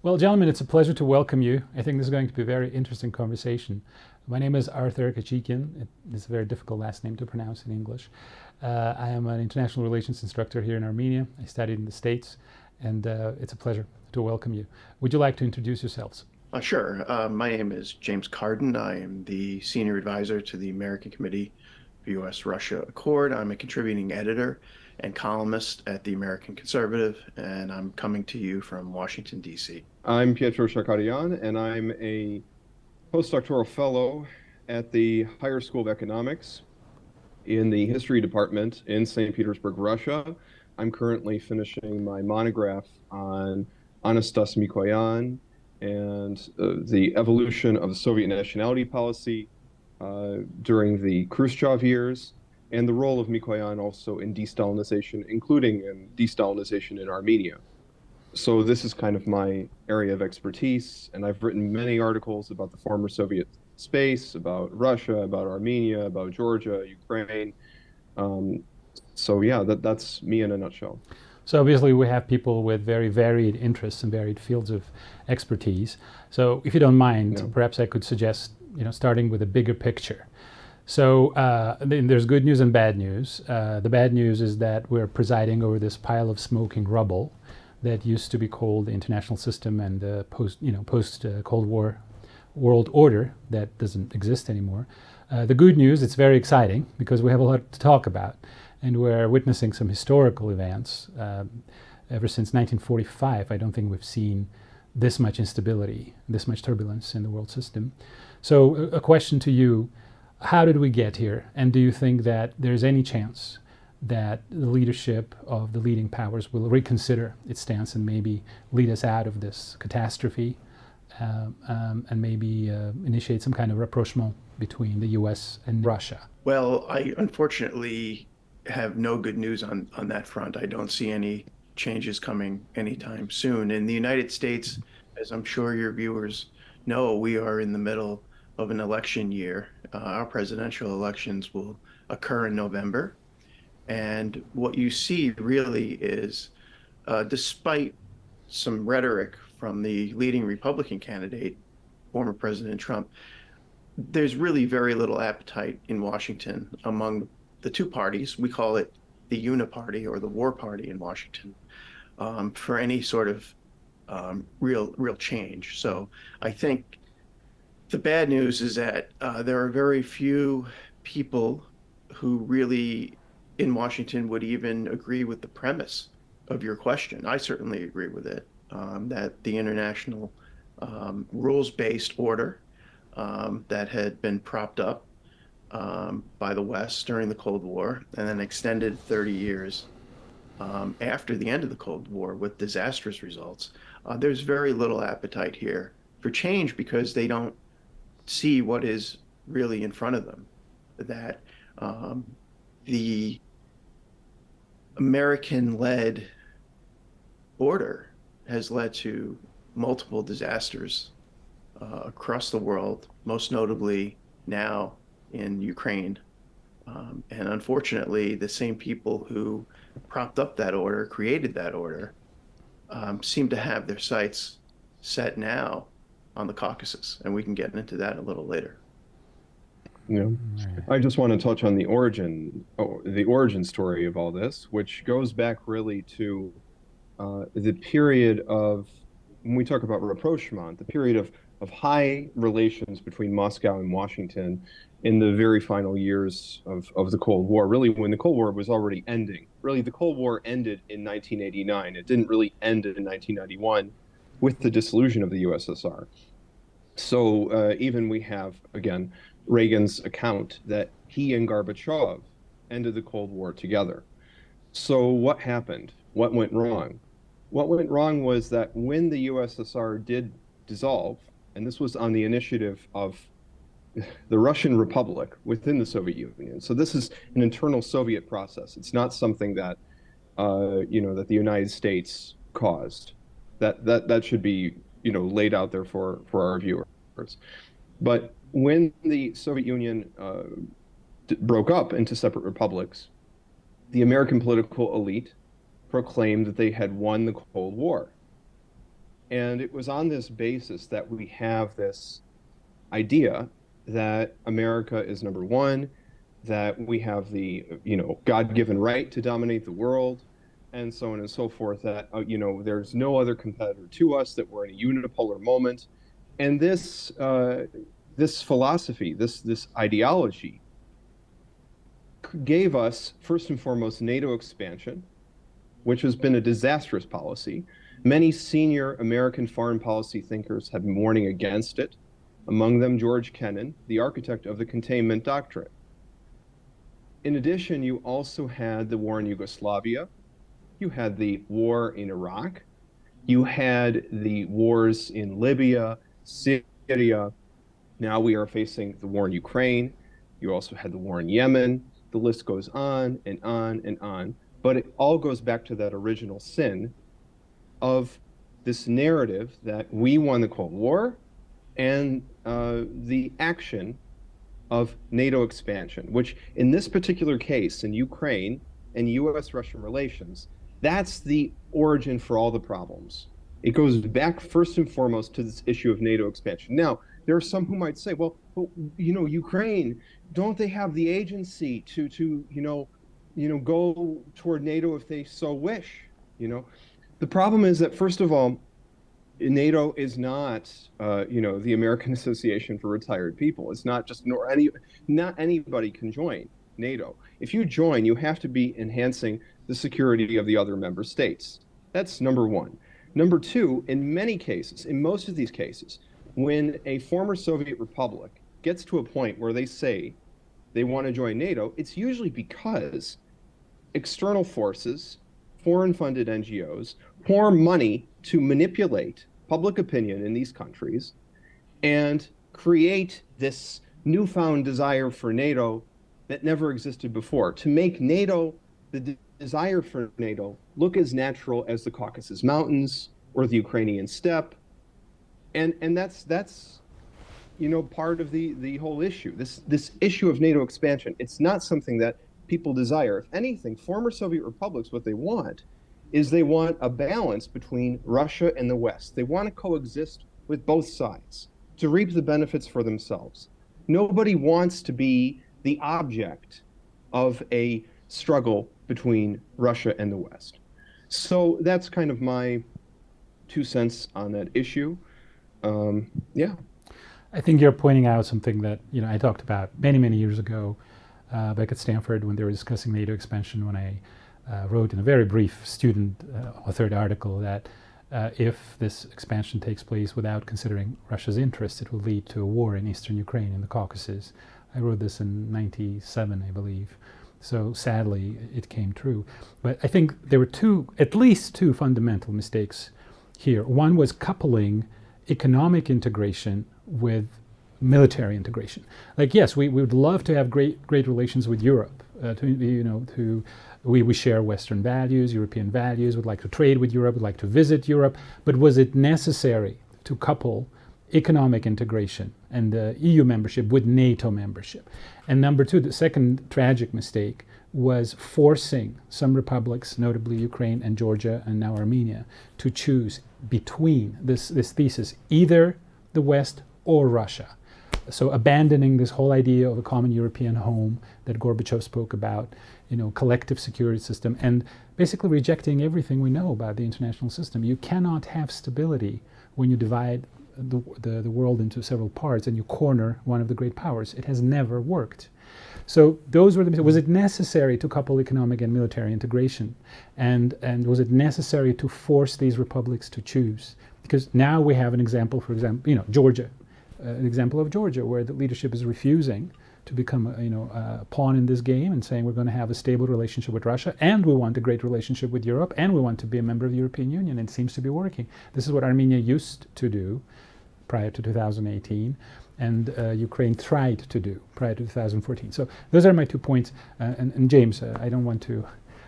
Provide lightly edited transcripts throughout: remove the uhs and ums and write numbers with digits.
Well, gentlemen, it's a pleasure to welcome you. I think this is going to be a very interesting conversation. My name is Arthur Khachikian. It's a very difficult last name to pronounce in English. I am an international relations instructor here in Armenia. I studied in the States, and it's a pleasure to welcome you. Would you like to introduce yourselves? Sure. My name is James Carden. I am the senior advisor to the American Committee for U.S.-Russia Accord. I'm a contributing editor and columnist at the American Conservative, and I'm coming to you from Washington, D.C. I'm Pietro Shakarian, and I'm a postdoctoral fellow at the Higher School of Economics in the history department in St. Petersburg, Russia. I'm currently finishing my monograph on Anastas Mikoyan and the evolution of the Soviet nationality policy during the Khrushchev years, and the role of Mikoyan also in de-Stalinization, including in de-Stalinization in Armenia. So this is kind of my area of expertise, and I've written many articles about the former Soviet space, about Russia, about Armenia, about Georgia, Ukraine. So yeah, that's me in a nutshell. So obviously we have people with very varied interests and varied fields of expertise. So if you don't mind, perhaps I could suggest, starting with a bigger picture. So there's good news and bad news. The bad news is that we're presiding over this pile of smoking rubble that used to be called the international system and the post Cold War world order that doesn't exist anymore. The good news, it's very exciting because we have a lot to talk about, and we're witnessing some historical events. Ever since 1945, I don't think we've seen this much instability, this much turbulence in the world system. So a question to you: how did we get here? And do you think that there's any chance that the leadership of the leading powers will reconsider its stance and maybe lead us out of this catastrophe and maybe initiate some kind of rapprochement between the US and Russia? Well, I unfortunately have no good news on that front. I don't see any changes coming anytime soon. In the United States, as I'm sure your viewers know, we are in the middle of an election year. Our presidential elections will occur in November. And what you see really is, despite some rhetoric from the leading Republican candidate, former President Trump, there's really very little appetite in Washington among the two parties. We call it the Uniparty or the War Party in Washington, for any sort of real change. So I think the bad news is that there are very few people who really in Washington would even agree with the premise of your question. I certainly agree with it, that the international rules-based order that had been propped up by the West during the Cold War and then extended 30 years after the end of the Cold War with disastrous results. There's very little appetite here for change because they don't see what is really in front of them, that the American-led order has led to multiple disasters across the world, most notably now in Ukraine. And unfortunately, the same people who propped up that order, created that order, seem to have their sights set now on the Caucasus, and we can get into that a little later. Yeah, I just want to touch on the origin story of all this, which goes back really to the period of, when we talk about rapprochement, the period of high relations between Moscow and Washington in the very final years of the Cold War, really when the Cold War was already ending. Really, the Cold War ended in 1989. It didn't really end in 1991 with the dissolution of the USSR. So even we have, again, Reagan's account that he and Gorbachev ended the Cold War together. So what happened? What went wrong? What went wrong was that when the USSR did dissolve, and this was on the initiative of the Russian Republic within the Soviet Union. So this is an internal Soviet process. It's not something that, that the United States caused. That should be, laid out there for our viewers. But when the Soviet Union broke up into separate republics, the American political elite proclaimed that they had won the Cold War. And it was on this basis that we have this idea that America is number one, that we have the, God-given right to dominate the world, and so on and so forth, that, there's no other competitor to us, that we're in a unipolar moment. And this philosophy, this ideology gave us, first and foremost, NATO expansion, which has been a disastrous policy. Many senior American foreign policy thinkers have been warning against it, among them George Kennan, the architect of the containment doctrine. In addition, you also had the war in Yugoslavia, you had the war in Iraq, you had the wars in Libya, Syria. Now we are facing the war in Ukraine. You also had the war in Yemen. The list goes on and on and on. But it all goes back to that original sin of this narrative that we won the Cold War and the action of NATO expansion, which in this particular case, in Ukraine and US-Russian relations, that's the origin for all the problems. It goes back first and foremost to this issue of NATO expansion. Now, there are some who might say, well, Ukraine, don't they have the agency to go toward NATO if they so wish? The problem is that, first of all, NATO is not, the American Association for Retired People. It's not just, not anybody can join NATO. If you join, you have to be enhancing the security of the other member states. That's number one. Number two, in many cases, in most of these cases, when a former Soviet republic gets to a point where they say they want to join NATO, it's usually because external forces, foreign-funded NGOs, pour money to manipulate public opinion in these countries and create this newfound desire for NATO that never existed before, to make NATO, the desire for NATO, look as natural as the Caucasus Mountains or the Ukrainian steppe. And that's part of the whole issue. This issue of NATO expansion, it's not something that people desire. If anything, former Soviet republics, what they want is they want a balance between Russia and the West. They want to coexist with both sides to reap the benefits for themselves. Nobody wants to be the object of a struggle between Russia and the West. So that's kind of my 2 cents on that issue. Yeah. I think you're pointing out something that I talked about many years ago back at Stanford when they were discussing NATO expansion, when I wrote in a very brief student-authored article that if this expansion takes place without considering Russia's interests, it will lead to a war in eastern Ukraine, in the Caucasus. I wrote this in '97, I believe. So sadly, it came true. But I think there were at least two fundamental mistakes here. One was coupling economic integration with military integration. Like, yes, we would love to have great relations with Europe. We share Western values, European values, would like to trade with Europe, would like to visit Europe. But was it necessary to couple economic integration and EU membership with NATO membership? And number two, the second tragic mistake was forcing some republics, notably Ukraine and Georgia and now Armenia, to choose between this thesis, either the West or Russia. So abandoning this whole idea of a common European home that Gorbachev spoke about, collective security system, and basically rejecting everything we know about the international system. You cannot have stability when you divide the world into several parts and you corner one of the great powers. It has never worked. So those were was it necessary to couple economic and military integration? And was it necessary to force these republics to choose? Because now we have an example, for example, Georgia, an example of Georgia where the leadership is refusing to become a pawn in this game and saying we're going to have a stable relationship with Russia and we want a great relationship with Europe and we want to be a member of the European Union. It seems to be working. This is what Armenia used to do prior to 2018 and Ukraine tried to do prior to 2014. So those are my 2 points. And James, I don't want to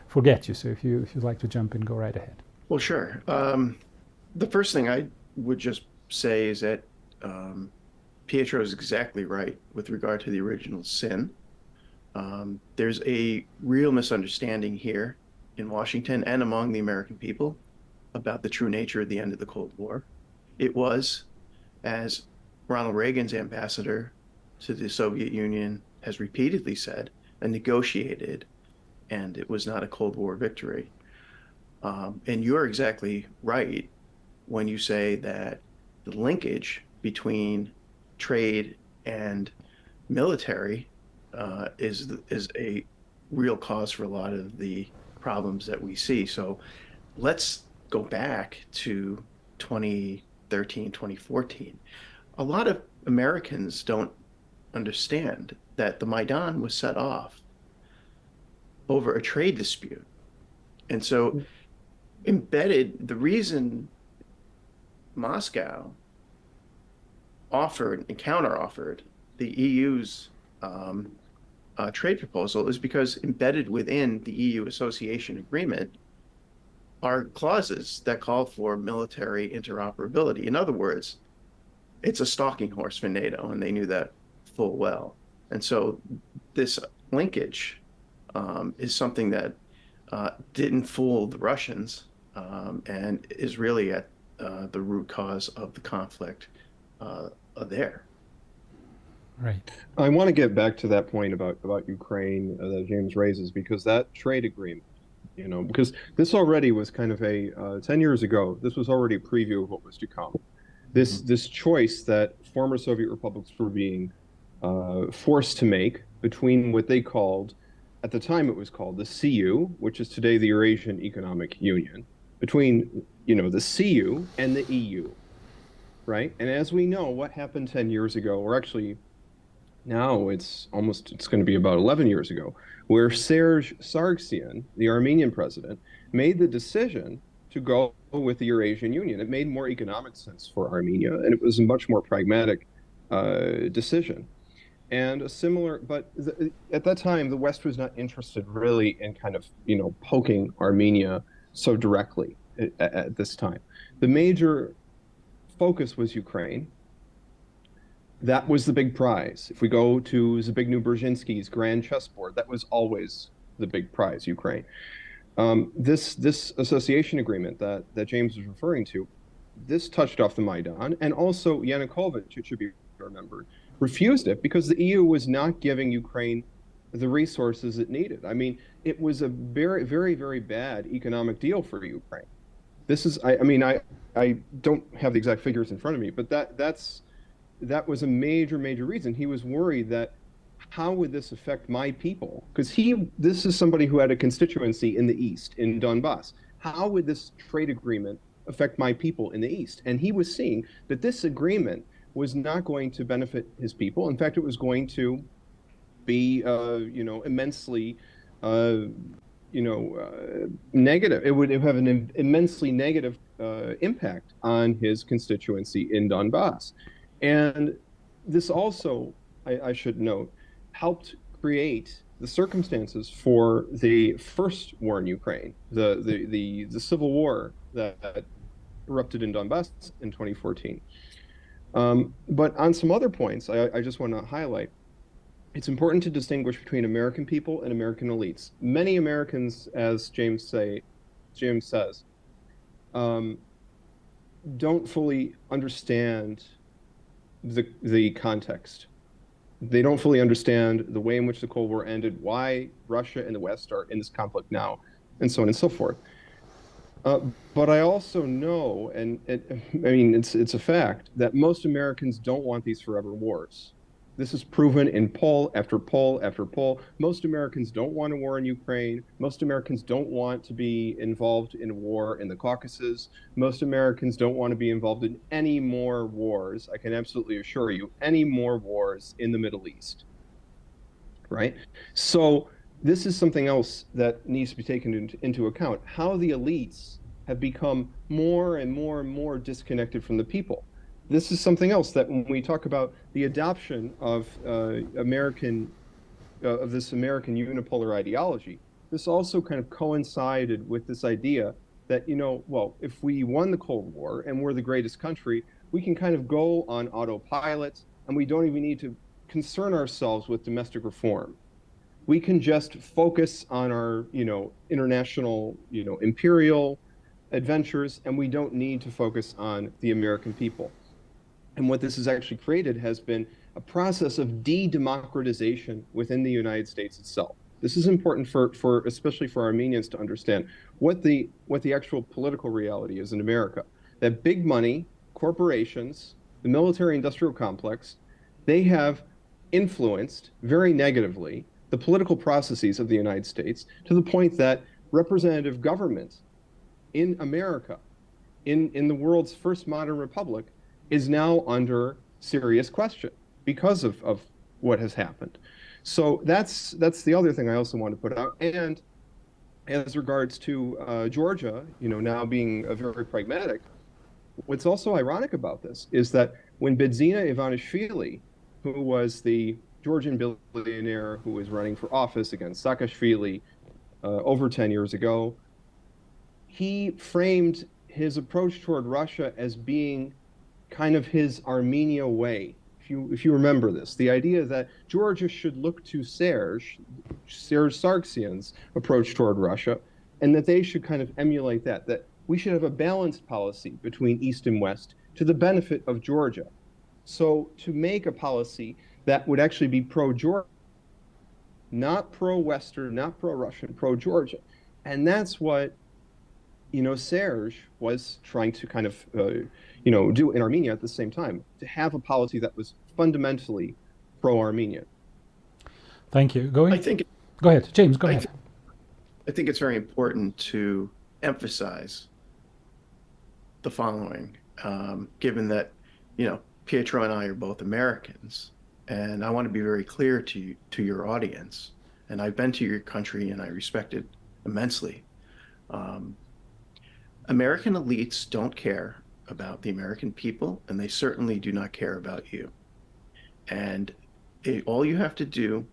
forget you, so if you'd like to jump in, go right ahead. Well, sure. The first thing I would just say is that Pietro is exactly right with regard to the original sin. There's a real misunderstanding here in Washington and among the American people about the true nature of the end of the Cold War. It was, as Ronald Reagan's ambassador to the Soviet Union has repeatedly said, a negotiated, and it was not a Cold War victory. And you're exactly right when you say that the linkage between trade and military is a real cause for a lot of the problems that we see. So let's go back to 2013, 2014. A lot of Americans don't understand that the Maidan was set off over a trade dispute. And so embedded, the reason Moscow offered and counter-offered the EU's trade proposal is because embedded within the EU association agreement are clauses that call for military interoperability. In other words, it's a stalking horse for NATO, and they knew that full well. And so this linkage is something that didn't fool the Russians and is really at the root cause of the conflict there. Right. I want to get back to that point about Ukraine that James raises, because that trade agreement, because this already was kind of a 10 years ago, this was already a preview of what was to come. This choice that former Soviet republics were being forced to make between what they called, at the time it was called the CU, which is today the Eurasian Economic Union, between the CU and the EU, right? And as we know, what happened 10 years ago, or actually now it's going to be about 11 years ago, where Serge Sargsyan, the Armenian president, made the decision to go with the Eurasian Union. It made more economic sense for Armenia, and it was a much more pragmatic decision. And a similar, but at that time, the West was not interested really in kind of, poking Armenia so directly at this time. The major focus was Ukraine. That was the big prize. If we go to Zbigniew Brzezinski's grand chessboard, that was always the big prize, Ukraine. This association agreement that James was referring to, this touched off the Maidan, and also Yanukovych, it should be remembered, refused it because the EU was not giving Ukraine the resources it needed. I mean, it was a very, very, very bad economic deal for Ukraine. This is, I don't have the exact figures in front of me, but that was a major, major reason. He was worried that how would this affect my people? Because this is somebody who had a constituency in the East, in Donbass. How would this trade agreement affect my people in the East? And he was seeing that this agreement was not going to benefit his people. In fact, it was going to be, immensely, negative. It would have an immensely negative impact on his constituency in Donbass. And this also, I should note, helped create the circumstances for the first war in Ukraine, the civil war that erupted in Donbass in 2014. But on some other points, I just want to highlight, it's important to distinguish between American people and American elites. Many Americans, as James says, don't fully understand the context. They don't fully understand the way in which the Cold War ended, why Russia and the West are in this conflict now, and so on and so forth. But I also know, and it's a fact, that most Americans don't want these forever wars. This is proven in poll after poll after poll. Most Americans don't want a war in Ukraine. Most Americans don't want to be involved in a war in the Caucasus. Most Americans don't want to be involved in any more wars, I can absolutely assure you, any more wars in the Middle East, right? So this is something else that needs to be taken into account, how the elites have become more and more and more disconnected from the people. This is something else that when we talk about the adoption of this American unipolar ideology, this also kind of coincided with this idea that, if we won the Cold War and we're the greatest country, we can kind of go on autopilot and we don't even need to concern ourselves with domestic reform. We can just focus on our, international, imperial adventures, and we don't need to focus on the American people. And what this has actually created has been a process of de-democratization within the United States itself. This is important for especially for Armenians to understand what the actual political reality is in America. That big money, corporations, the military-industrial complex, they have influenced very negatively the political processes of the United States to the point that representative government in America, in the world's first modern republic, is now under serious question because of what has happened. So that's the other thing I also want to put out. And as regards to Georgia, now being very pragmatic, what's also ironic about this is that when Bidzina Ivanishvili, who was the Georgian billionaire who was running for office against Saakashvili over 10 years ago, he framed his approach toward Russia as being kind of his Armenia way. If you remember this, the idea that Georgia should look to Serge Sargsyan's approach toward Russia, and that they should kind of emulate that we should have a balanced policy between East and West to the benefit of Georgia. So to make a policy that would actually be pro-Georgia, not pro-Western, not pro-Russian, pro-Georgia. And that's what, Serge was trying to kind of, do in Armenia at the same time, to have a policy that was fundamentally pro-Armenian. Thank you. Go ahead, James, go ahead. I think it's very important to emphasize the following, given that, Pietro and I are both Americans, and I want to be very clear to your audience, and I've been to your country and I respect it immensely. American elites don't care about the American people, and they certainly do not care about you. And all you have to do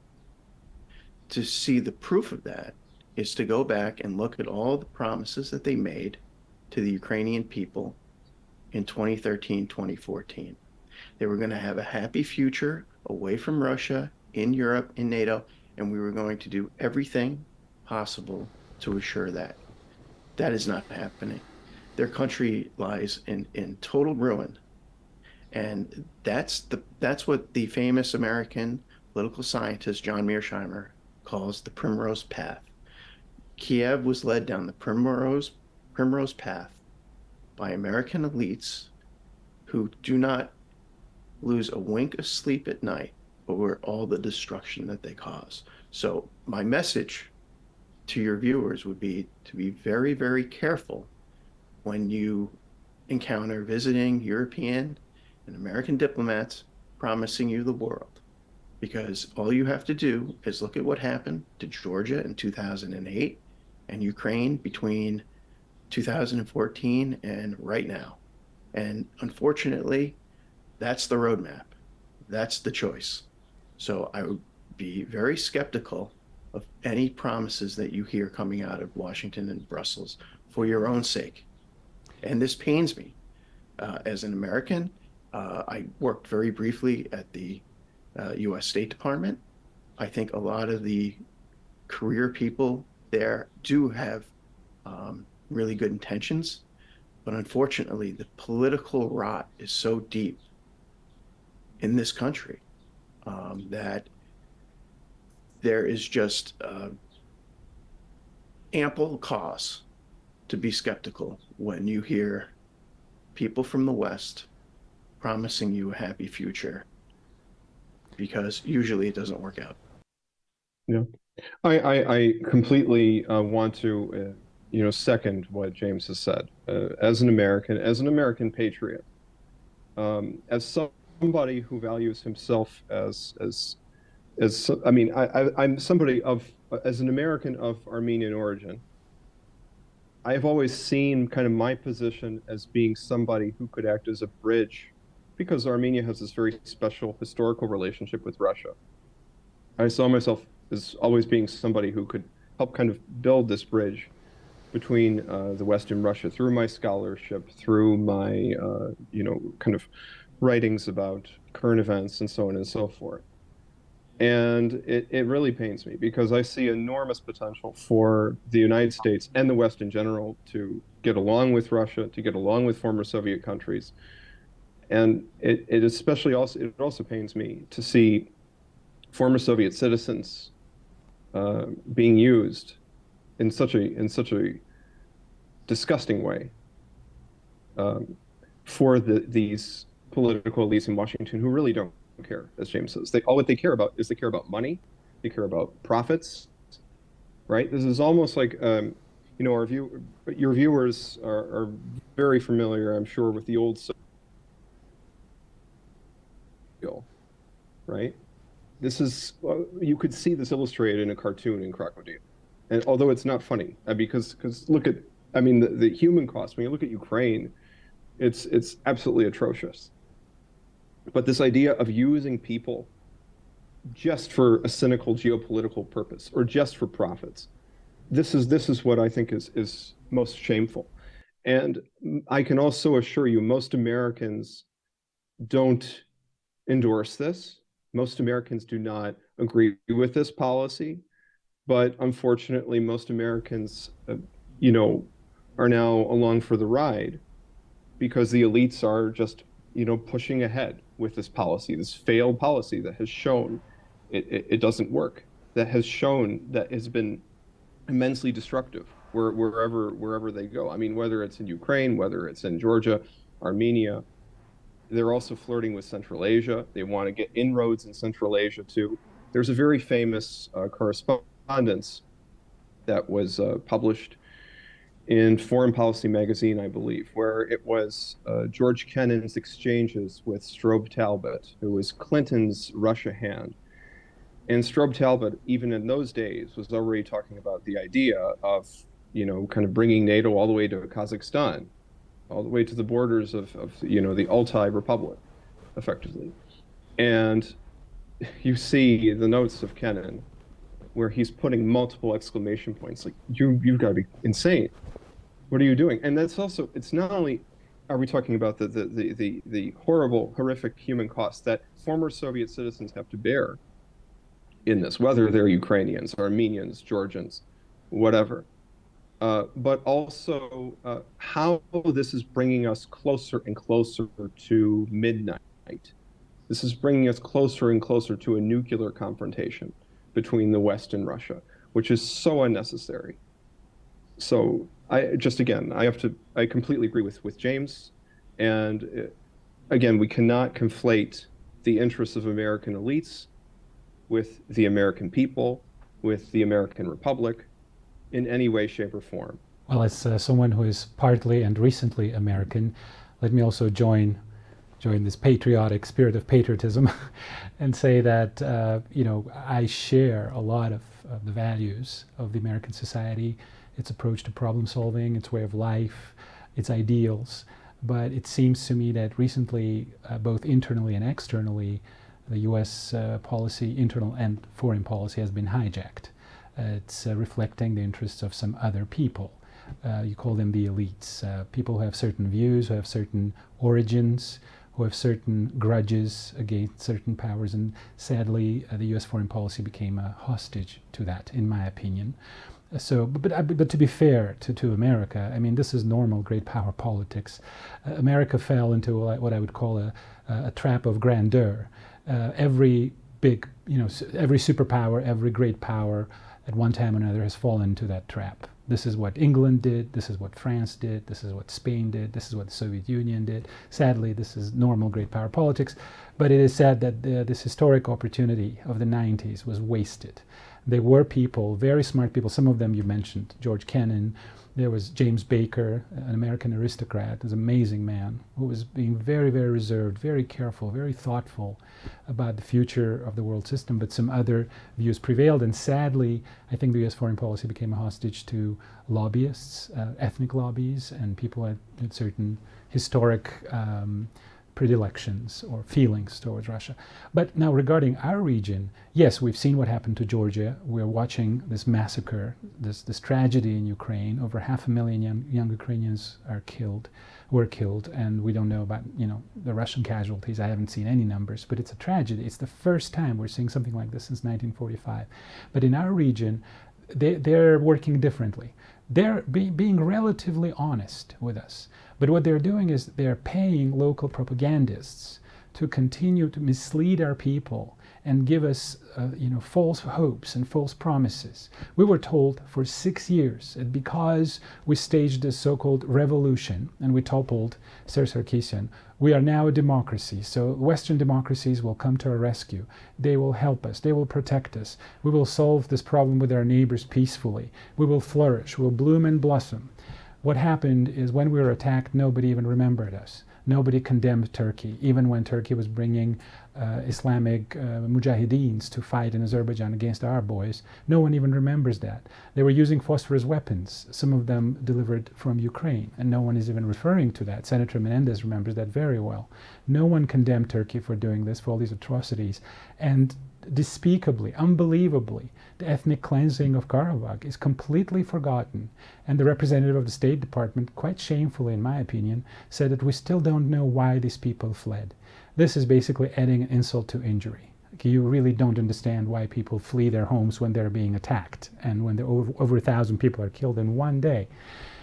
to see the proof of that is to go back and look at all the promises that they made to the Ukrainian people in 2013, 2014. They were going to have a happy future away from Russia, in Europe, in NATO, and we were going to do everything possible to assure that. That is not happening. Their country lies in total ruin. And that's what the famous American political scientist John Mearsheimer calls the Primrose Path. Kiev was led down the Primrose Path by American elites who do not lose a wink of sleep at night over all the destruction that they cause. So my message to your viewers would be to be very, very careful when you encounter visiting European and American diplomats promising you the world, because all you have to do is look at what happened to Georgia in 2008 and Ukraine between 2014 and right now. And unfortunately, that's the roadmap. That's the choice. So I would be very skeptical of any promises that you hear coming out of Washington and Brussels for your own sake. And this pains me. As an American, I worked very briefly at the U.S. State Department. I think a lot of the career people there do have really good intentions, but unfortunately, the political rot is so deep in this country that there is just ample cause to be skeptical when you hear people from the West promising you a happy future, because usually it doesn't work out. Yeah, I completely want to second what James has said. As an American patriot, as somebody who values himself I'm somebody as an American of Armenian origin. I've always seen kind of my position as being somebody who could act as a bridge, because Armenia has this very special historical relationship with Russia. I saw myself as always being somebody who could help kind of build this bridge between the West and Russia through my scholarship, through my kind of writings about current events and so on and so forth. And it really pains me because I see enormous potential for the United States and the West in general to get along with Russia, to get along with former Soviet countries. And it especially also, it also pains me to see former Soviet citizens being used in such a disgusting way for these political elites in Washington who really don't care, as James says. All what they care about is they care about money, they care about profits, right? This is almost like, your viewers are very familiar, I'm sure, with the old right? This is, you could see this illustrated in a cartoon in Crocodile. And although it's not funny, because look at, the human cost, when you look at Ukraine, it's absolutely atrocious. But this idea of using people just for a cynical geopolitical purpose or just for profits, this is what I think is most shameful. And I can also assure you, most Americans don't endorse this. Most Americans do not agree with this policy. But unfortunately, most Americans, are now along for the ride because the elites are just, pushing ahead with this policy, this failed policy that has shown it doesn't work, that has shown that has been immensely destructive wherever they go. Whether it's in Ukraine, whether it's in Georgia, Armenia, they're also flirting with Central Asia. They want to get inroads in Central Asia too. There's a very famous correspondence that was published in Foreign Policy magazine, I believe, where it was George Kennan's exchanges with Strobe Talbot, who was Clinton's Russia hand. And Strobe Talbot, even in those days, was already talking about the idea of, kind of bringing NATO all the way to Kazakhstan, all the way to the borders of the Altai Republic, effectively. And you see the notes of Kennan where he's putting multiple exclamation points, like, you've got to be insane. What are you doing? And that's also, it's not only are we talking about the horrible, horrific human costs that former Soviet citizens have to bear in this, whether they're Ukrainians, Armenians, Georgians, whatever, but also how this is bringing us closer and closer to midnight. This is bringing us closer and closer to a nuclear confrontation between the West and Russia, which is so unnecessary. So I completely agree with James. And again, we cannot conflate the interests of American elites with the American people, with the American Republic in any way, shape, or form. Well, as someone who is partly and recently American, let me also join this patriotic spirit of patriotism and say that, I share a lot of the values of the American society, its approach to problem solving, its way of life, its ideals. But it seems to me that recently, both internally and externally, the U.S. policy, internal and foreign policy, has been hijacked. It's reflecting the interests of some other people. You call them the elites, people who have certain views, who have certain origins, who have certain grudges against certain powers, and sadly, the U.S. foreign policy became a hostage to that, in my opinion. So, but to be fair to America, this is normal great power politics. America fell into what I would call a trap of grandeur. Every big, every superpower, every great power at one time or another has fallen into that trap. This is what England did, this is what France did, this is what Spain did, this is what the Soviet Union did. Sadly, this is normal great power politics, but it is sad that this historic opportunity of the 90s was wasted. There were people, very smart people, some of them you mentioned, George Kennan. There was James Baker, an American aristocrat, an amazing man, who was being very, very reserved, very careful, very thoughtful about the future of the world system, but some other views prevailed. And sadly, I think the U.S. foreign policy became a hostage to lobbyists, ethnic lobbies, and people at certain historic predilections or feelings towards Russia. But now regarding our region, yes, we've seen what happened to Georgia. We're watching this massacre, this tragedy in Ukraine. Over 500,000 young Ukrainians were killed, and we don't know about the Russian casualties. I haven't seen any numbers, but it's a tragedy. It's the first time we're seeing something like this since 1945. But in our region, they're working differently. They're being relatively honest with us. But what they're doing is they're paying local propagandists to continue to mislead our people and give us false hopes and false promises. We were told for 6 years that because we staged this so-called revolution and we toppled Sarkisian, we are now a democracy. So Western democracies will come to our rescue. They will help us. They will protect us. We will solve this problem with our neighbors peacefully. We will flourish. We'll bloom and blossom. What happened is when we were attacked, nobody even remembered us. Nobody condemned Turkey, even when Turkey was bringing Islamic mujahideens to fight in Azerbaijan against our boys. No one even remembers that. They were using phosphorus weapons, some of them delivered from Ukraine, and no one is even referring to that. Senator Menendez remembers that very well. No one condemned Turkey for doing this, for all these atrocities. And despicably, unbelievably, the ethnic cleansing of Karabakh is completely forgotten. And the representative of the State Department, quite shamefully in my opinion, said that we still don't know why these people fled. This is basically adding an insult to injury. You really don't understand why people flee their homes when they're being attacked and when over 1,000 people are killed in one day.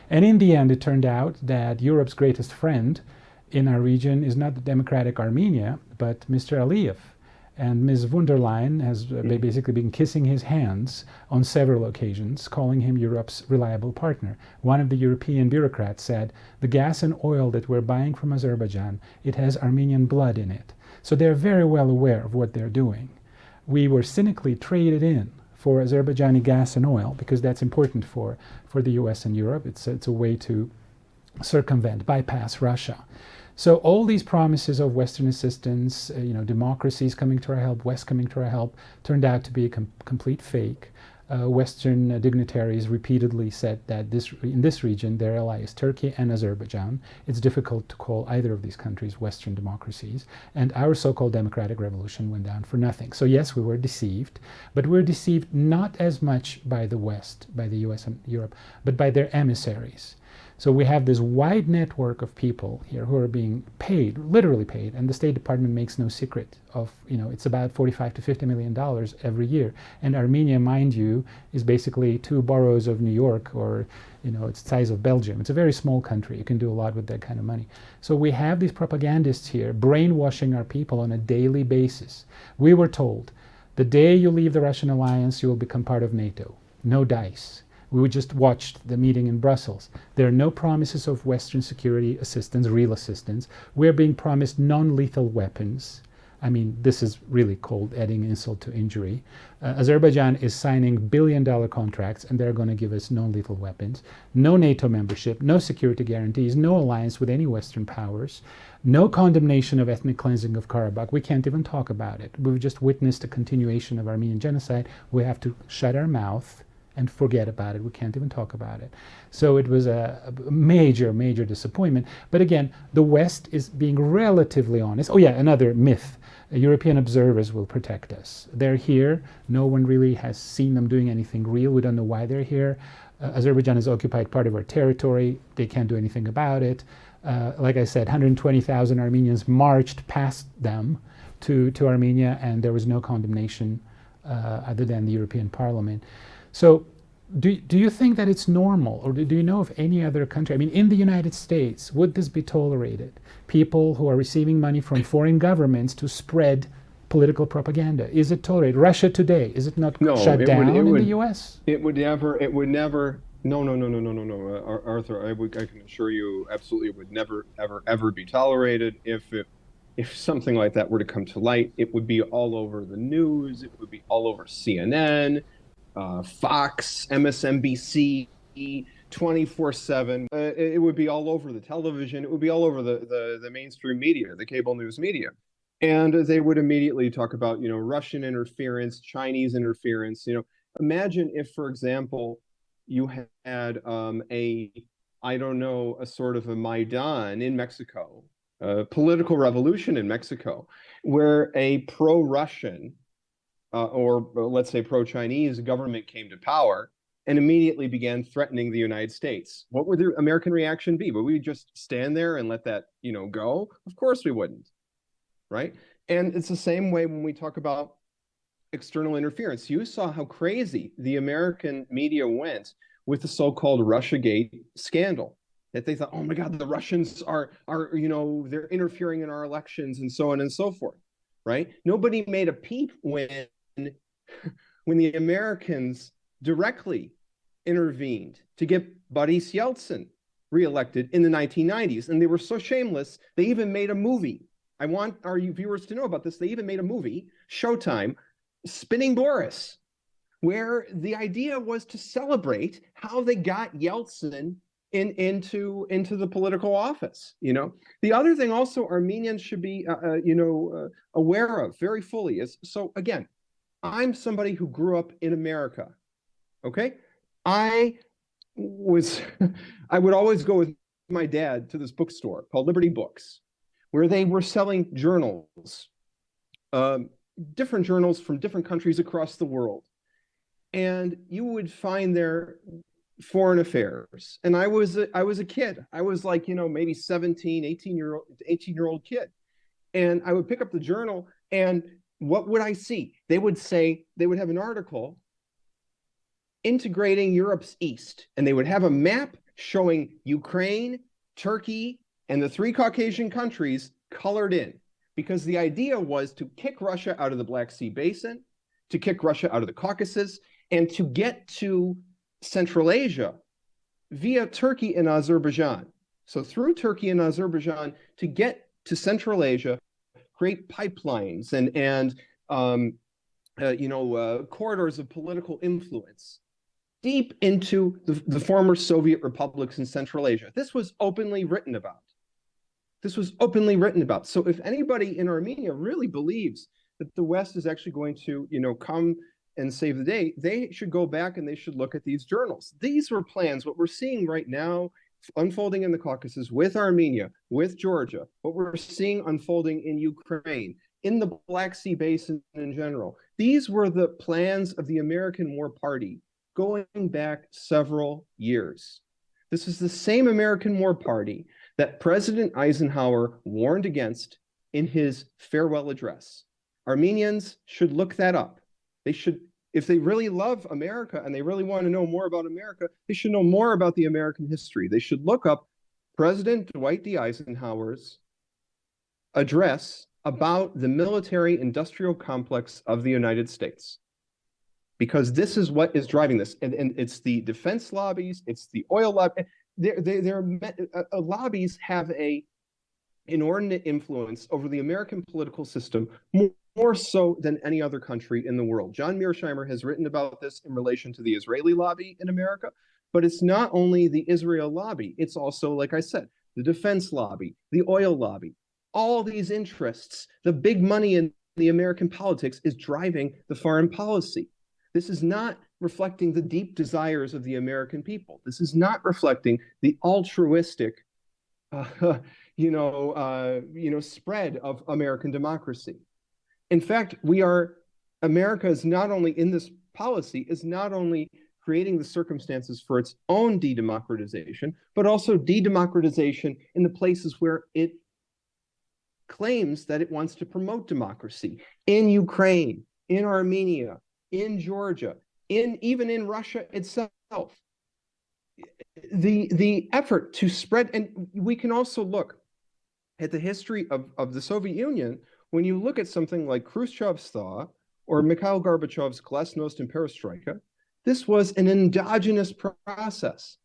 And in the end, it turned out that Europe's greatest friend in our region is not the democratic Armenia, but Mr. Aliyev. And Ms. von der Leyen has basically been kissing his hands on several occasions, calling him Europe's reliable partner. One of the European bureaucrats said, the gas and oil that we're buying from Azerbaijan, it has Armenian blood in it. So they're very well aware of what they're doing. We were cynically traded in for Azerbaijani gas and oil because that's important for the US and Europe. It's a way to circumvent, bypass Russia. So all these promises of Western assistance, democracies coming to our help, West coming to our help, turned out to be a complete fake. Western dignitaries repeatedly said that in this region, their ally is Turkey and Azerbaijan. It's difficult to call either of these countries Western democracies. And our so-called democratic revolution went down for nothing. So yes, we were deceived, but we're deceived not as much by the West, by the US and Europe, but by their emissaries. So we have this wide network of people here who are being paid, literally paid, and the State Department makes no secret of, it's about $45 to $50 million every year. And Armenia, mind you, is basically 2 boroughs of New York, or, it's the size of Belgium. It's a very small country. You can do a lot with that kind of money. So we have these propagandists here brainwashing our people on a daily basis. We were told, the day you leave the Russian alliance, you will become part of NATO. No dice. We just watched the meeting in Brussels. There are no promises of Western security assistance, real assistance. We're being promised non-lethal weapons. I mean, this is really called adding insult to injury. Azerbaijan is signing billion-dollar contracts, and they're going to give us non-lethal weapons. No NATO membership, no security guarantees, no alliance with any Western powers, no condemnation of ethnic cleansing of Karabakh. We can't even talk about it. We've just witnessed a continuation of Armenian genocide. We have to shut our mouth and forget about it. We can't even talk about it. So it was a major, major disappointment. But again, the West is being relatively honest. Oh yeah, another myth. European observers will protect us. They're here. No one really has seen them doing anything real. We don't know why they're here. Azerbaijan has occupied part of our territory. They can't do anything about it. Like I said, 120,000 Armenians marched past them to Armenia, and there was no condemnation other than the European Parliament. So do you think that it's normal, or do you know of any other country? I mean, in the United States, would this be tolerated? People who are receiving money from foreign governments to spread political propaganda. Is it tolerated? Russia Today, is it not shut down in the US? It would never, no, Arthur, I can assure you absolutely it would never, ever be tolerated. If something like that were to come to light, it would be all over the news. It would be all over CNN. Fox, MSNBC, 24/7. It would be all over the television. It would be all over the mainstream media, the cable news media. And they would immediately talk about, Russian interference, Chinese interference. Imagine if, for example, you had a sort of a Maidan in Mexico, political revolution in Mexico, where a pro-Russian or let's say pro-Chinese government came to power and immediately began threatening the United States. What would the American reaction be? Would we just stand there and let that, go? Of course we wouldn't, right? And it's the same way when we talk about external interference. You saw how crazy the American media went with the so-called Russiagate scandal, that they thought, oh my God, the Russians are they're interfering in our elections and so on and so forth, right? Nobody made a peep when the Americans directly intervened to get Boris Yeltsin reelected in the 1990s. And they were so shameless, they even made a movie. I want our viewers to know about this. They even made a movie, Showtime, Spinning Boris, where the idea was to celebrate how they got Yeltsin into the political office. The other thing also Armenians should be aware of very fully is, so again, I'm somebody who grew up in America. Okay, I would always go with my dad to this bookstore called Liberty Books, where they were selling journals, different journals from different countries across the world. And you would find there foreign affairs. And I was a kid. I was like, maybe 18-year-old kid. And I would pick up the journal, and what would I see? They would have an article integrating Europe's East, and they would have a map showing Ukraine, Turkey, and the 3 Caucasian countries colored in, because the idea was to kick Russia out of the Black Sea Basin, to kick Russia out of the Caucasus, and to get to Central Asia via Turkey and Azerbaijan. So through Turkey and Azerbaijan to get to Central Asia, create pipelines and corridors of political influence deep into the former Soviet republics in Central Asia. This was openly written about. So if anybody in Armenia really believes that the West is actually going to, come and save the day, they should go back and they should look at these journals. These were plans. What we're seeing right now unfolding in the Caucasus with Armenia, with Georgia, what we're seeing unfolding in Ukraine, in the Black Sea Basin in general. These were the plans of the American War Party going back several years. This is the same American War Party that President Eisenhower warned against in his farewell address. Armenians should look that up. They should, if they really love America and they really want to know more about America, they should know more about the American history. They should look up President Dwight D. Eisenhower's address about the military-industrial complex of the United States, because this is what is driving this. And it's the defense lobbies, it's the oil lobby. Lobbies have an inordinate influence over the American political system, more so than any other country in the world. John Mearsheimer has written about this in relation to the Israeli lobby in America, but it's not only the Israel lobby, it's also, like I said, the defense lobby, the oil lobby. All these interests, the big money in the American politics is driving the foreign policy. This is not reflecting the deep desires of the American people. This is not reflecting the altruistic, spread of American democracy. In fact, America is not only in this policy, is not only creating the circumstances for its own de-democratization, but also de-democratization in the places where it claims that it wants to promote democracy. In Ukraine, in Armenia, in Georgia, even in Russia itself. The effort to spread, and we can also look at the history of the Soviet Union. When you look at something like Khrushchev's thaw or Mikhail Gorbachev's glasnost and perestroika, this was an endogenous process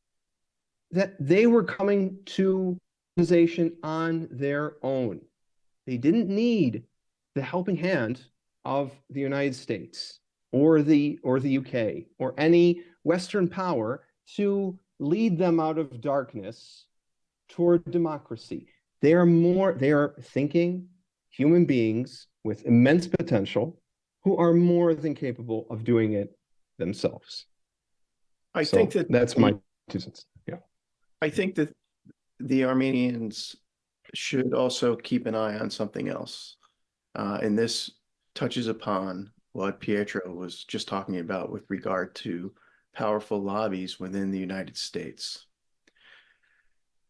that they were coming to organization on their own. They didn't need the helping hand of the United States or the UK or any Western power to lead them out of darkness toward democracy. They are thinking human beings with immense potential who are more than capable of doing it themselves. I think that's my 2 cents. Yeah. I think that the Armenians should also keep an eye on something else. And this touches upon what Pietro was just talking about with regard to powerful lobbies within the United States.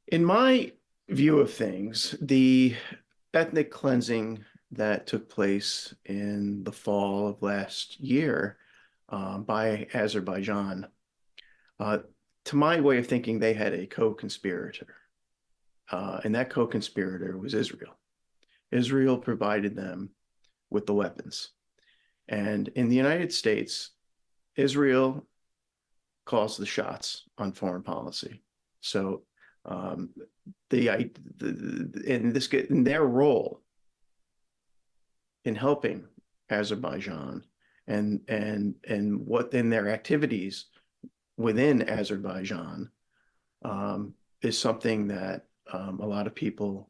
In my view of things, the ethnic cleansing that took place in the fall of last year by Azerbaijan, to my way of thinking, they had a co-conspirator. And that co-conspirator was Israel. Israel provided them with the weapons. And in the United States, Israel calls the shots on foreign policy. So in their role in helping Azerbaijan and what in their activities within Azerbaijan is something that a lot of people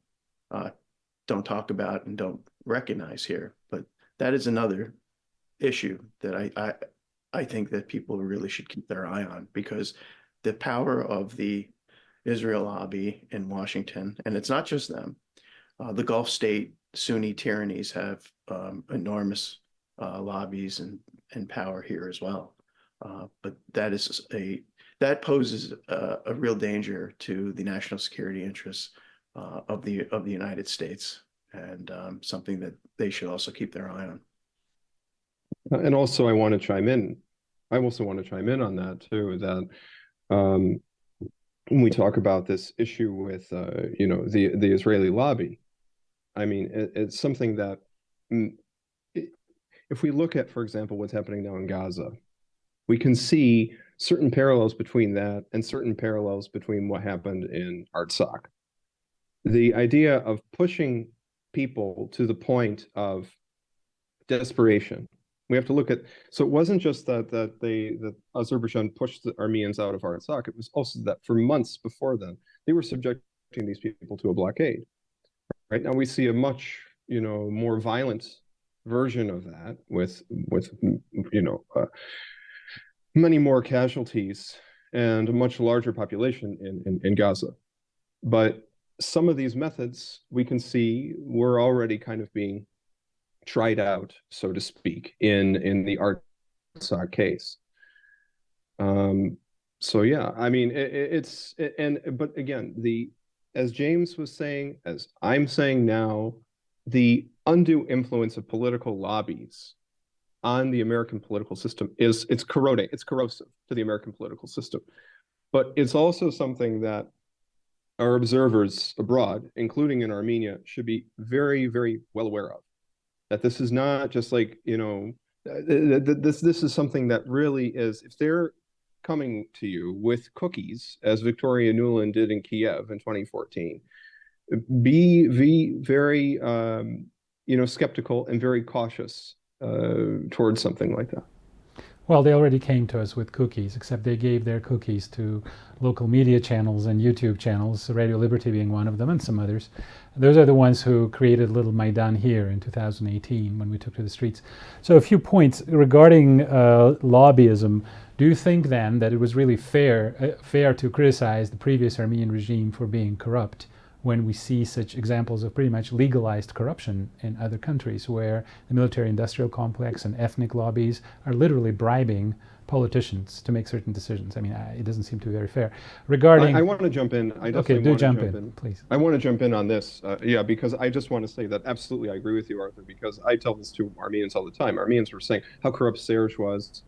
don't talk about and don't recognize here. But that is another issue that I think that people really should keep their eye on, because the power of the Israel lobby in Washington, and it's not just them, the Gulf state Sunni tyrannies have enormous lobbies and power here as well. But that poses a real danger to the national security interests of the United States, and something that they should also keep their eye on. And also, I want to chime in. I also want to chime in on that too. That when we talk about this issue with the Israeli lobby, I mean, it's something that if we look at, for example, what's happening now in Gaza, we can see certain parallels between that and certain parallels between what happened in Artsakh. The idea of pushing people to the point of desperation. We have to look at, so it wasn't just that Azerbaijan pushed the Armenians out of Artsakh, it was also that for months before then, they were subjecting these people to a blockade. Right now we see a much, more violent version of that with many more casualties and a much larger population in Gaza. But some of these methods we can see were already kind of being tried out, so to speak, in the Artsakh case. So yeah, I mean, but again, as James was saying, as I'm saying now, the undue influence of political lobbies on the American political system it's corrosive to the American political system. But it's also something that our observers abroad, including in Armenia, should be very, very well aware of. That this is not just like, this is something that really is, if they're coming to you with cookies, as Victoria Nuland did in Kiev in 2014, be very, skeptical and very cautious towards something like that. Well, they already came to us with cookies, except they gave their cookies to local media channels and YouTube channels, Radio Liberty being one of them, and some others. Those are the ones who created Little Maidan here in 2018 when we took to the streets. So a few points regarding lobbyism. Do you think then that it was really fair to criticize the previous Armenian regime for being corrupt, when we see such examples of pretty much legalized corruption in other countries, where the military-industrial complex and ethnic lobbies are literally bribing politicians to make certain decisions? I mean, it doesn't seem to be very fair. Regarding, I want to jump in. Okay, do jump in, please. I want to jump in on this, because I just want to say that absolutely I agree with you, Arthur, because I tell this to Armenians all the time. Armenians were saying how corrupt Serge was.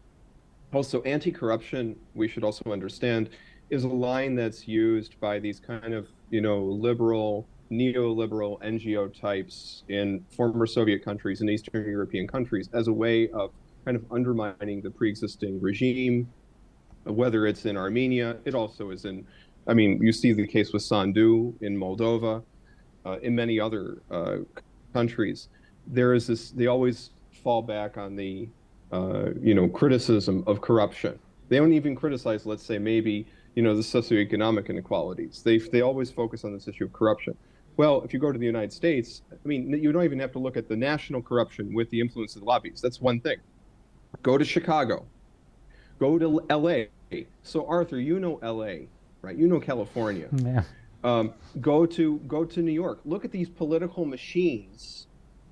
Also, anti-corruption, we should also understand, is a line that's used by these kind of, liberal, neoliberal NGO types in former Soviet countries and Eastern European countries as a way of kind of undermining the pre-existing regime, whether it's in Armenia, it also is in, you see the case with Sandu in Moldova, in many other countries. There is this, they always fall back on the, criticism of corruption. They don't even criticize, let's say, maybe, the socioeconomic inequalities. They always focus on this issue of corruption. Well, if you go to the United States, you don't even have to look at the national corruption with the influence of the lobbies. That's one thing. Go to Chicago. Go to LA. So Arthur, LA, right? California. Yeah. Go to New York. Look at these political machines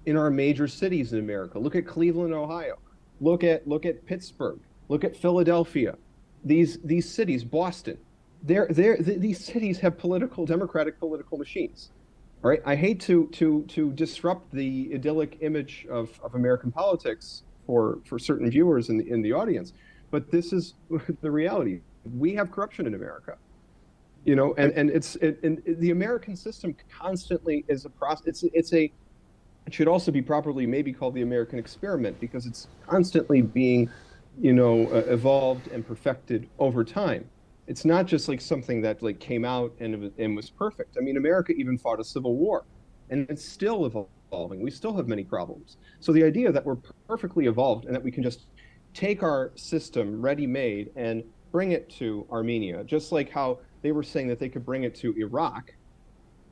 in our major cities in America. Look at Cleveland, Ohio. Look at Pittsburgh. Look at Philadelphia. These cities, Boston. These cities have democratic political machines. All right. I hate to disrupt the idyllic image of American politics for certain viewers in the audience, but this is the reality. We have corruption in America. You know, and the American system constantly is a process. It should also be properly maybe called the American experiment, because it's constantly being, evolved and perfected over time. It's not just like something that like came out and was perfect. I mean, America even fought a civil war, and it's still evolving. We still have many problems. So the idea that we're perfectly evolved and that we can just take our system ready-made and bring it to Armenia, just like how they were saying that they could bring it to Iraq,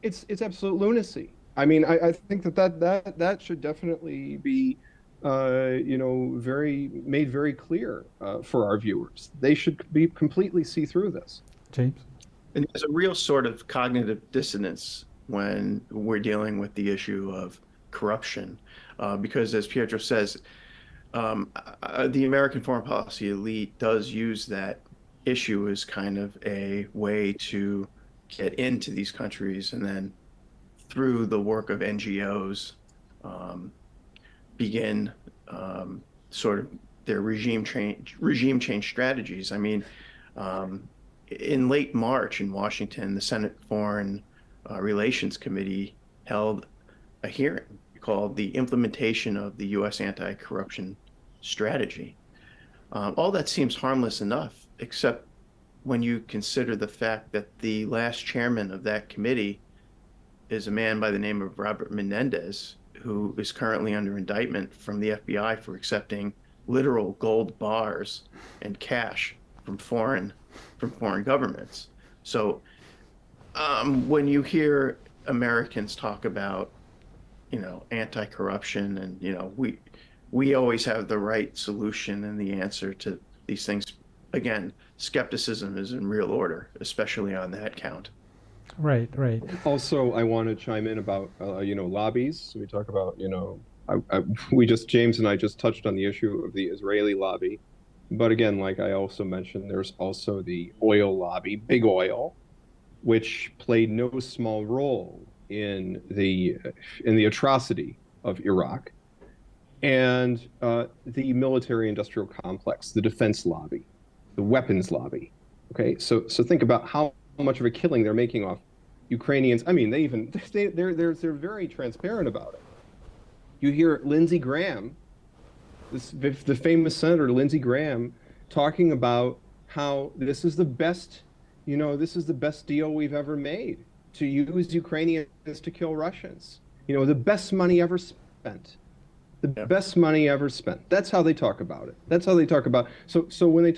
it's absolute lunacy. I mean, I think that should definitely be, made very clear for our viewers. They should be completely see through this. James? And there's a real sort of cognitive dissonance when we're dealing with the issue of corruption, because as Pietro says, the American foreign policy elite does use that issue as kind of a way to get into these countries, and then through the work of NGOs begin sort of their regime change strategies. I mean, in late March in Washington, the Senate Foreign Relations Committee held a hearing called the Implementation of the U.S. Anti-Corruption Strategy. All that seems harmless enough, except when you consider the fact that the last chairman of that committee is a man by the name of Robert Menendez, who is currently under indictment from the FBI for accepting literal gold bars and cash from foreign governments. So when you hear Americans talk about, anti-corruption and, we always have the right solution and the answer to these things, again, skepticism is in real order, especially on that count. Right. Also, I want to chime in about, lobbies. So we talk about, James and I just touched on the issue of the Israeli lobby. But again, like I also mentioned, there's also the oil lobby, big oil, which played no small role in the atrocity of Iraq, and the military-industrial complex, the defense lobby, the weapons lobby. Okay, so think about how much of a killing they're making off Ukrainians. I mean, they're very transparent about it. You hear Lindsey Graham, the famous senator Lindsey Graham, talking about how this is the best deal we've ever made, to use Ukrainians to kill Russians. The best money ever spent. Best money ever spent. That's how they talk about it. That's how they talk about. So when they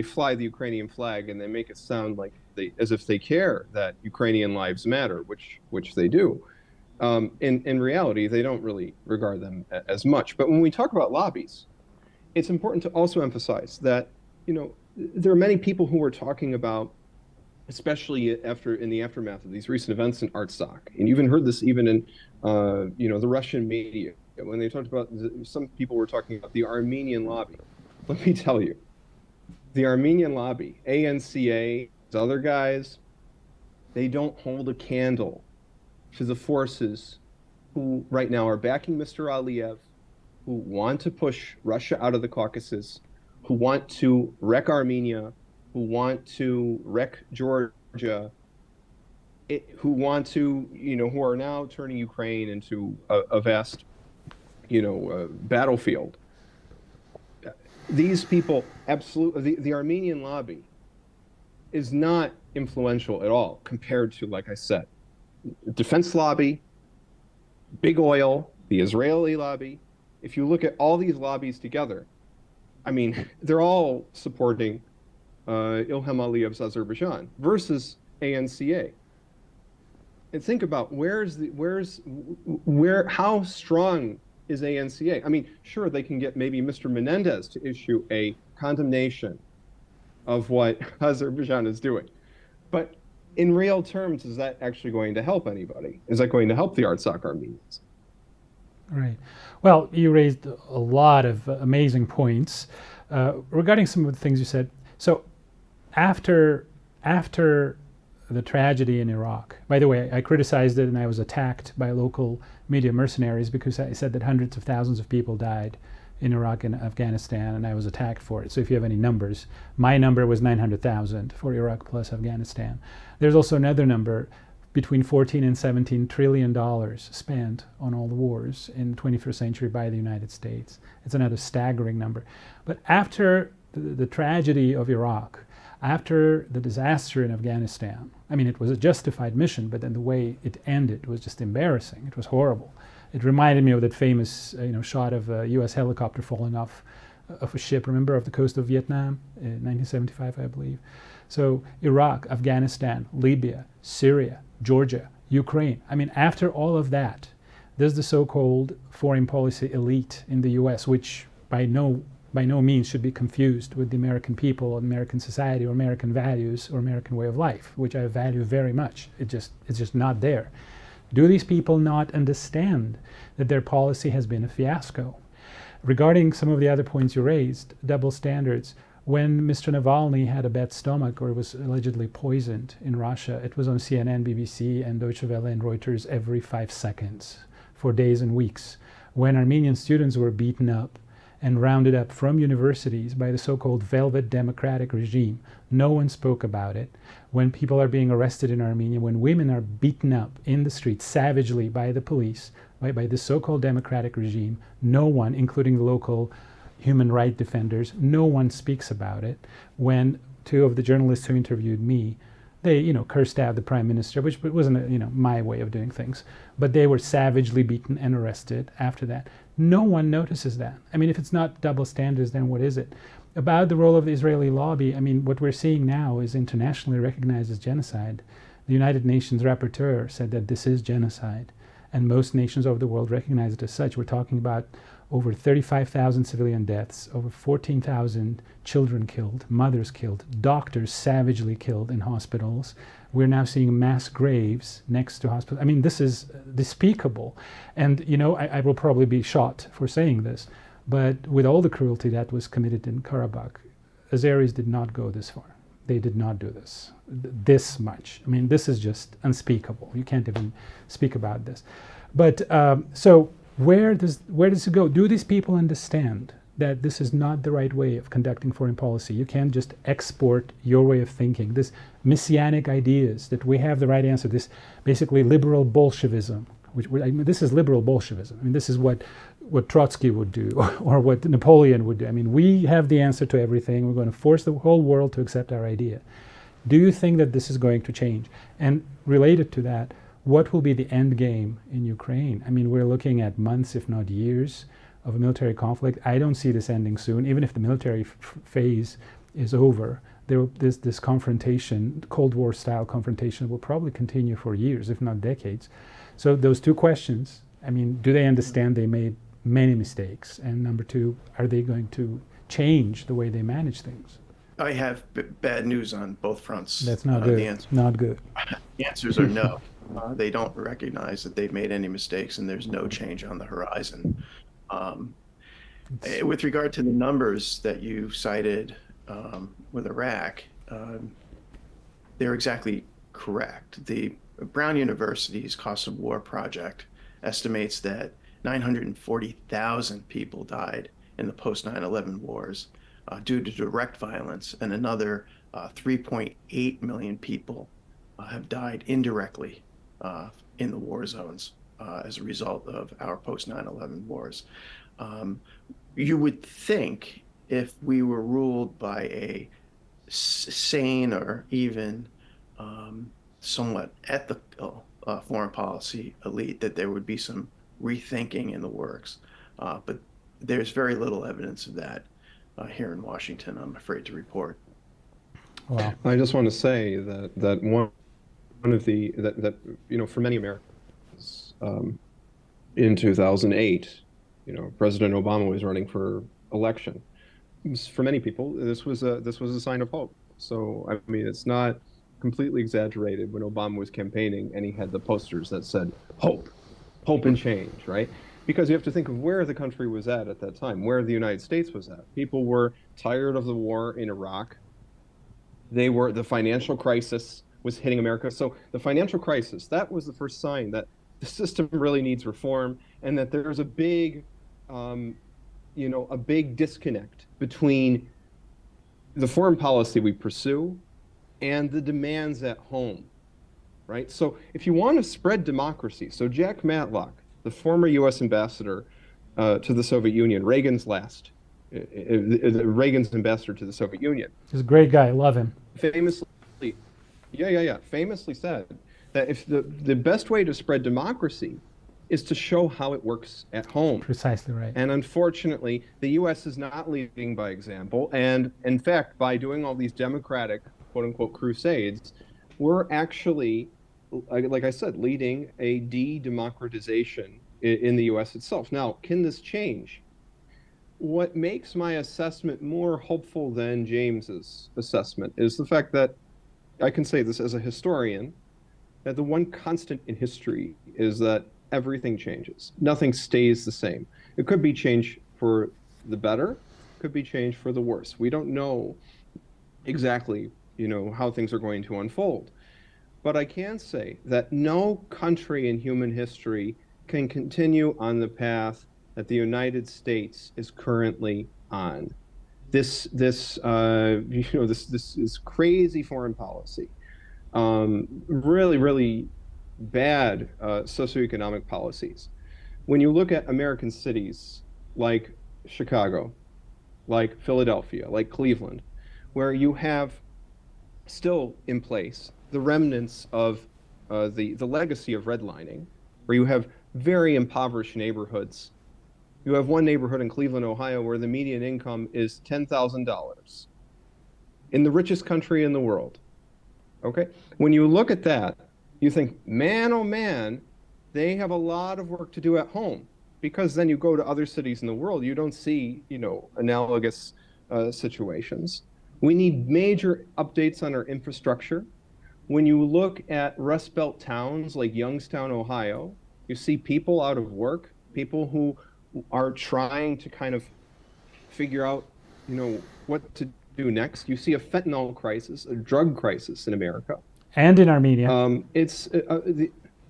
fly the Ukrainian flag and they make it sound like as if they care that Ukrainian lives matter, which they do. In reality, they don't really regard them as much. But when we talk about lobbies, it's important to also emphasize that there are many people who are talking about, especially in the aftermath of these recent events in Artsakh, and you even heard this even in the Russian media when they talked about, some people were talking about the Armenian lobby. Let me tell you, the Armenian lobby, ANCA, other guys, they don't hold a candle to the forces who right now are backing Mr. Aliyev, who want to push Russia out of the Caucasus, who want to wreck Armenia, who want to wreck Georgia, who are now turning Ukraine into a vast, battlefield. These people, absolutely, the Armenian lobby is not influential at all compared to, like I said, defense lobby, big oil, the Israeli lobby. If you look at all these lobbies together, I mean, they're all supporting Ilham Aliyev's Azerbaijan versus ANCA. And think about how strong is ANCA? I mean, sure, they can get maybe Mr. Menendez to issue a condemnation of what Azerbaijan is doing. But in real terms, is that actually going to help anybody? Is that going to help the Artsakh Armenians? Right. Well, you raised a lot of amazing points regarding some of the things you said. So after the tragedy in Iraq, by the way, I criticized it and I was attacked by local media mercenaries because I said that hundreds of thousands of people died in Iraq and Afghanistan, and I was attacked for it. So if you have any numbers, my number was 900,000 for Iraq plus Afghanistan. There's also another number, between 14 and 17 trillion dollars spent on all the wars in the 21st century by the United States. It's another staggering number. But after the tragedy of Iraq, after the disaster in Afghanistan, I mean, it was a justified mission, but then the way it ended was just embarrassing. It was horrible. It reminded me of that famous shot of a U.S. helicopter falling off of a ship, remember, off the coast of Vietnam in 1975, I believe. So Iraq, Afghanistan, Libya, Syria, Georgia, Ukraine. I mean, after all of that, there's the so-called foreign policy elite in the U.S., which by no means should be confused with the American people or American society or American values or American way of life, which I value very much. It's just not there. Do these people not understand that their policy has been a fiasco? Regarding some of the other points you raised, double standards, when Mr. Navalny had a bad stomach or was allegedly poisoned in Russia, it was on CNN, BBC, and Deutsche Welle and Reuters every 5 seconds for days and weeks. When Armenian students were beaten up and rounded up from universities by the so-called velvet democratic regime, no one spoke about it. When people are being arrested in Armenia, when women are beaten up in the streets savagely by the police, by the so-called democratic regime, no one, including the local human rights defenders, no one speaks about it. When two of the journalists who interviewed me, they cursed out the prime minister, which wasn't my way of doing things, but they were savagely beaten and arrested after that. No one notices that. I mean, if it's not double standards, then what is it? About the role of the Israeli lobby, I mean, what we're seeing now is internationally recognized as genocide. The United Nations rapporteur said that this is genocide, and most nations of the world recognize it as such. We're talking about over 35,000 civilian deaths, over 14,000 children killed, mothers killed, doctors savagely killed in hospitals. We're now seeing mass graves next to hospitals. I mean, this is despicable. And, I will probably be shot for saying this, but with all the cruelty that was committed in Karabakh, Azeris did not go this far. They did not do this much. I mean, this is just unspeakable. You can't even speak about this. But so where does it go? Do these people understand that this is not the right way of conducting foreign policy? You can't just export your way of thinking, this messianic ideas that we have the right answer, this basically liberal Bolshevism, this is liberal Bolshevism. I mean, this is what Trotsky would do or what Napoleon would do. I mean, we have the answer to everything. We're going to force the whole world to accept our idea. Do you think that this is going to change? And related to that, what will be the end game in Ukraine? I mean, we're looking at months, if not years, of a military conflict. I don't see this ending soon. Even if the military phase is over, this confrontation, Cold War style confrontation, will probably continue for years, if not decades. So those two questions, I mean, do they understand they made many mistakes? And number two, are they going to change the way they manage things? I have bad news on both fronts. That's not good. Not good. The answers are no. They don't recognize that they've made any mistakes, and there's no change on the horizon. With regard to the numbers that you cited with Iraq, they're exactly correct. The Brown University's Cost of War project estimates that 940,000 people died in the post-9/11 wars due to direct violence, and another 3.8 million people have died indirectly in the war zones as a result of our post-9/11 wars. You would think if we were ruled by a sane or even somewhat ethical foreign policy elite, that there would be some rethinking in the works. But there's very little evidence of that here in Washington, I'm afraid to report. Wow. I just want to say that one of the for many Americans in 2008, President Obama was running for election. For many people, this was a sign of hope. So I mean, it's not. completely exaggerated when Obama was campaigning and he had the posters that said hope and change, right? Because you have to think of where the country was at that time, where the United States was at. People were tired of the war in Iraq. The financial crisis was hitting America. So the financial crisis, that was the first sign that the system really needs reform, and that there's a big, a big disconnect between the foreign policy we pursue and the demands at home, right? So if you want to spread democracy, so Jack Matlock, the former U.S. ambassador to the Soviet Union, Reagan's ambassador to the Soviet Union. He's a great guy, love him. Famously said that if the best way to spread democracy is to show how it works at home. Precisely right. And unfortunately, the U.S. is not leading by example. And in fact, by doing all these democratic, quote unquote, crusades, we're actually, like I said, leading a de-democratization in the U.S. itself. Now, can this change? What makes my assessment more hopeful than James's assessment is the fact that I can say this as a historian, that the one constant in history is that everything changes. Nothing stays the same. It could be change for the better, could be change for the worse. We don't know exactly, how things are going to unfold. But I can say that no country in human history can continue on the path that the United States is currently on. This crazy foreign policy, really, really bad socioeconomic policies. When you look at American cities like Chicago, like Philadelphia, like Cleveland, where you have still in place the remnants of the legacy of redlining, where you have very impoverished neighborhoods. You have one neighborhood in Cleveland, Ohio, where the median income is $10,000 in the richest country in the world. Okay? When you look at that, you think, man, oh man, they have a lot of work to do at home. Because then you go to other cities in the world, you don't see, analogous situations. We need major updates on our infrastructure. When you look at Rust Belt towns like Youngstown, Ohio, you see people out of work, people who are trying to kind of figure out, what to do next. You see a fentanyl crisis, a drug crisis in America. And in Armenia. And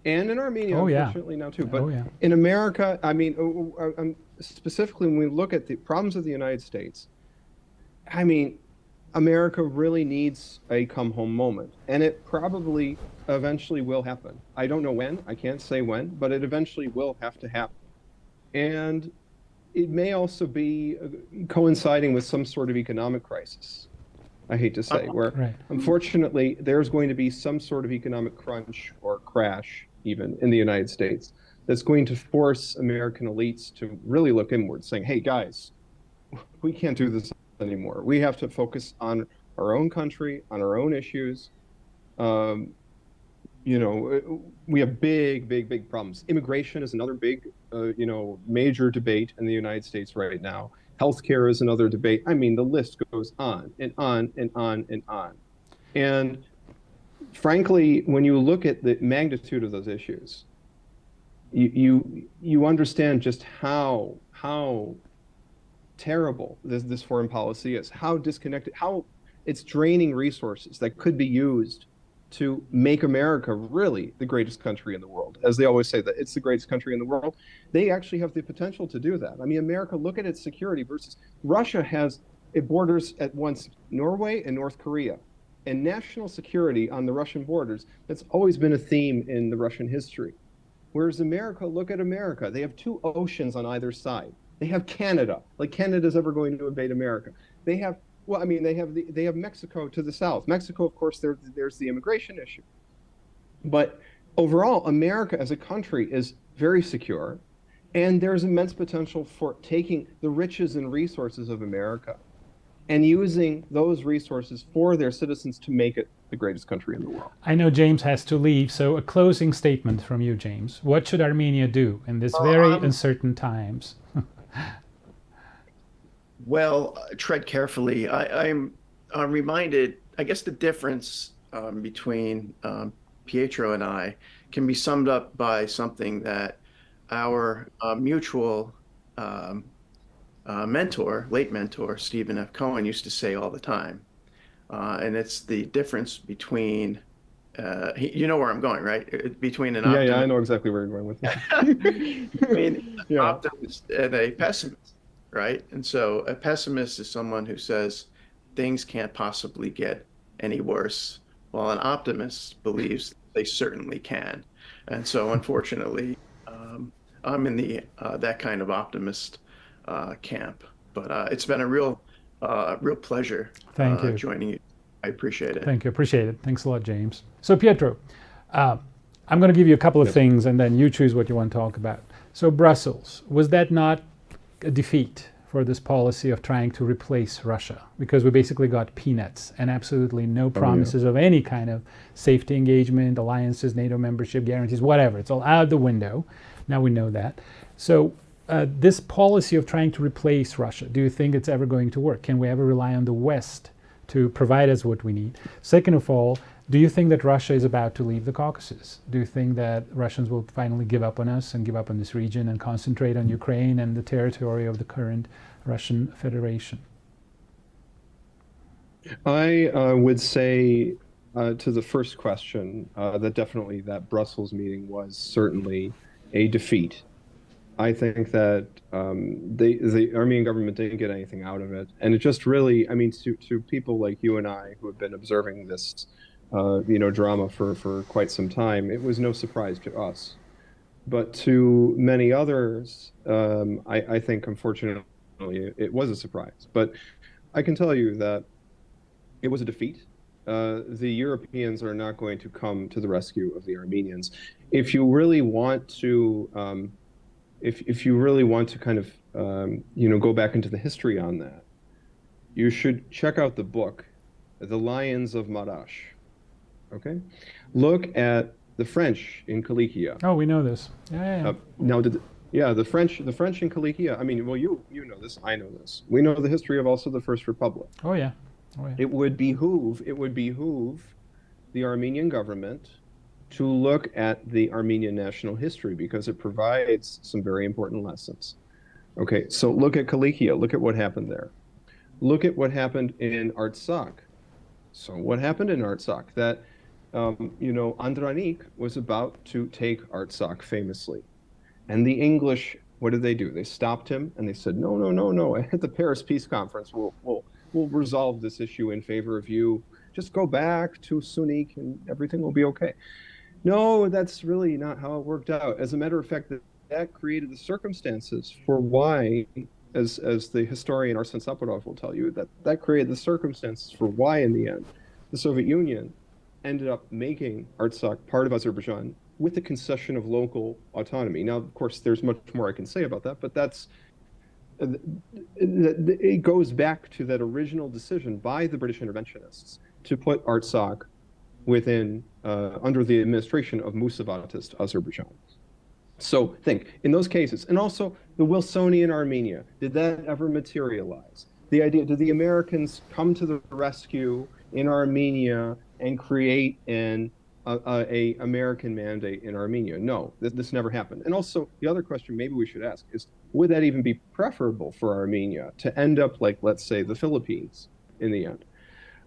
in Armenia, unfortunately, now too. But in America, specifically when we look at the problems of the United States, America really needs a come home moment. And it probably eventually will happen. I don't know when, I can't say when, but it eventually will have to happen. And it may also be coinciding with some sort of economic crisis, I hate to say, where unfortunately there's going to be some sort of economic crunch or crash even in the United States that's going to force American elites to really look inward, saying, hey guys, we can't do this anymore. We have to focus on our own country, on our own issues. We have big problems. Immigration is another big, major debate in the United States right now. Healthcare is another debate. The list goes on and on and on and on. And frankly, when you look at the magnitude of those issues, you understand just how terrible this foreign policy is, how disconnected, how it's draining resources that could be used to make America really the greatest country in the world. As they always say that it's the greatest country in the world, they actually have the potential to do that. America, look at its security versus Russia it borders at once Norway and North Korea. And national security on the Russian borders, that's always been a theme in the Russian history. Whereas America, look at America. They have two oceans on either side. They have Canada, like Canada's ever going to invade America. They have they have Mexico to the south. Mexico, of course, there's the immigration issue. But overall, America as a country is very secure, and there's immense potential for taking the riches and resources of America and using those resources for their citizens to make it the greatest country in the world. I know James has to leave, so a closing statement from you, James. What should Armenia do in this very uncertain times? Well, tread carefully. I'm reminded, I guess the difference between Pietro and I can be summed up by something that our mutual mentor, late mentor, Stephen F. Cohen, used to say all the time. And it's the difference between, you know where I'm going, right? Between an optimist. Yeah, I know exactly where you're going with it. Between an optimist and a pessimist, right? And so a pessimist is someone who says things can't possibly get any worse, while an optimist believes they certainly can. And so, unfortunately, I'm in the that kind of optimist camp. But it's been a real pleasure Thank you. joining you. I appreciate it. Thank you. Appreciate it. Thanks a lot, James. So, Pietro, I'm going to give you a couple of things, and then you choose what you want to talk about. So, Brussels, was that not a defeat for this policy of trying to replace Russia? Because we basically got peanuts and absolutely no promises of any kind of safety engagement, alliances, NATO membership, guarantees, whatever. It's all out the window. Now we know that. So this policy of trying to replace Russia, do you think it's ever going to work? Can we ever rely on the West to provide us what we need? Second of all, do you think that Russia is about to leave the Caucasus? Do you think that Russians will finally give up on us and give up on this region and concentrate on Ukraine and the territory of the current Russian Federation? I would say to the first question that definitely that Brussels meeting was certainly a defeat. I think that the Armenian government didn't get anything out of it. And it just really, I mean, to people like you and I who have been observing this drama for quite some time, it was no surprise to us. But to many others, I think, unfortunately, it was a surprise. But I can tell you that it was a defeat. The Europeans are not going to come to the rescue of the Armenians. If you really want to, if you really want to kind of, go back into the history on that, you should check out the book, The Lions of Marash. Okay, look at the French in Khachikian. Oh, we know this. Yeah. The French in Khachikian. I mean, well, you know this. I know this. We know the history of also the First Republic. Oh yeah. It would behoove the Armenian government to look at the Armenian national history because it provides some very important lessons. Okay, so look at Khachikian. Look at what happened there. Look at what happened in Artsakh. So what happened in Artsakh? That Andranik was about to take Artsakh famously. And the English, what did they do? They stopped him and they said, no. At the Paris Peace Conference, we'll resolve this issue in favor of you. Just go back to Sunik and everything will be okay. No, that's really not how it worked out. As a matter of fact, that created the circumstances for why, as the historian Arsen Saparov will tell you, that created the circumstances for why, in the end, the Soviet Union ended up making Artsakh part of Azerbaijan with the concession of local autonomy. Now, of course, there's much more I can say about that, but it goes back to that original decision by the British interventionists to put Artsakh within under the administration of Musavatist Azerbaijan. So think, in those cases, and also the Wilsonian Armenia, did that ever materialize? The idea, did the Americans come to the rescue in Armenia and create a American mandate in Armenia? No, this never happened. And also, the other question maybe we should ask is, would that even be preferable for Armenia to end up like, let's say, the Philippines in the end?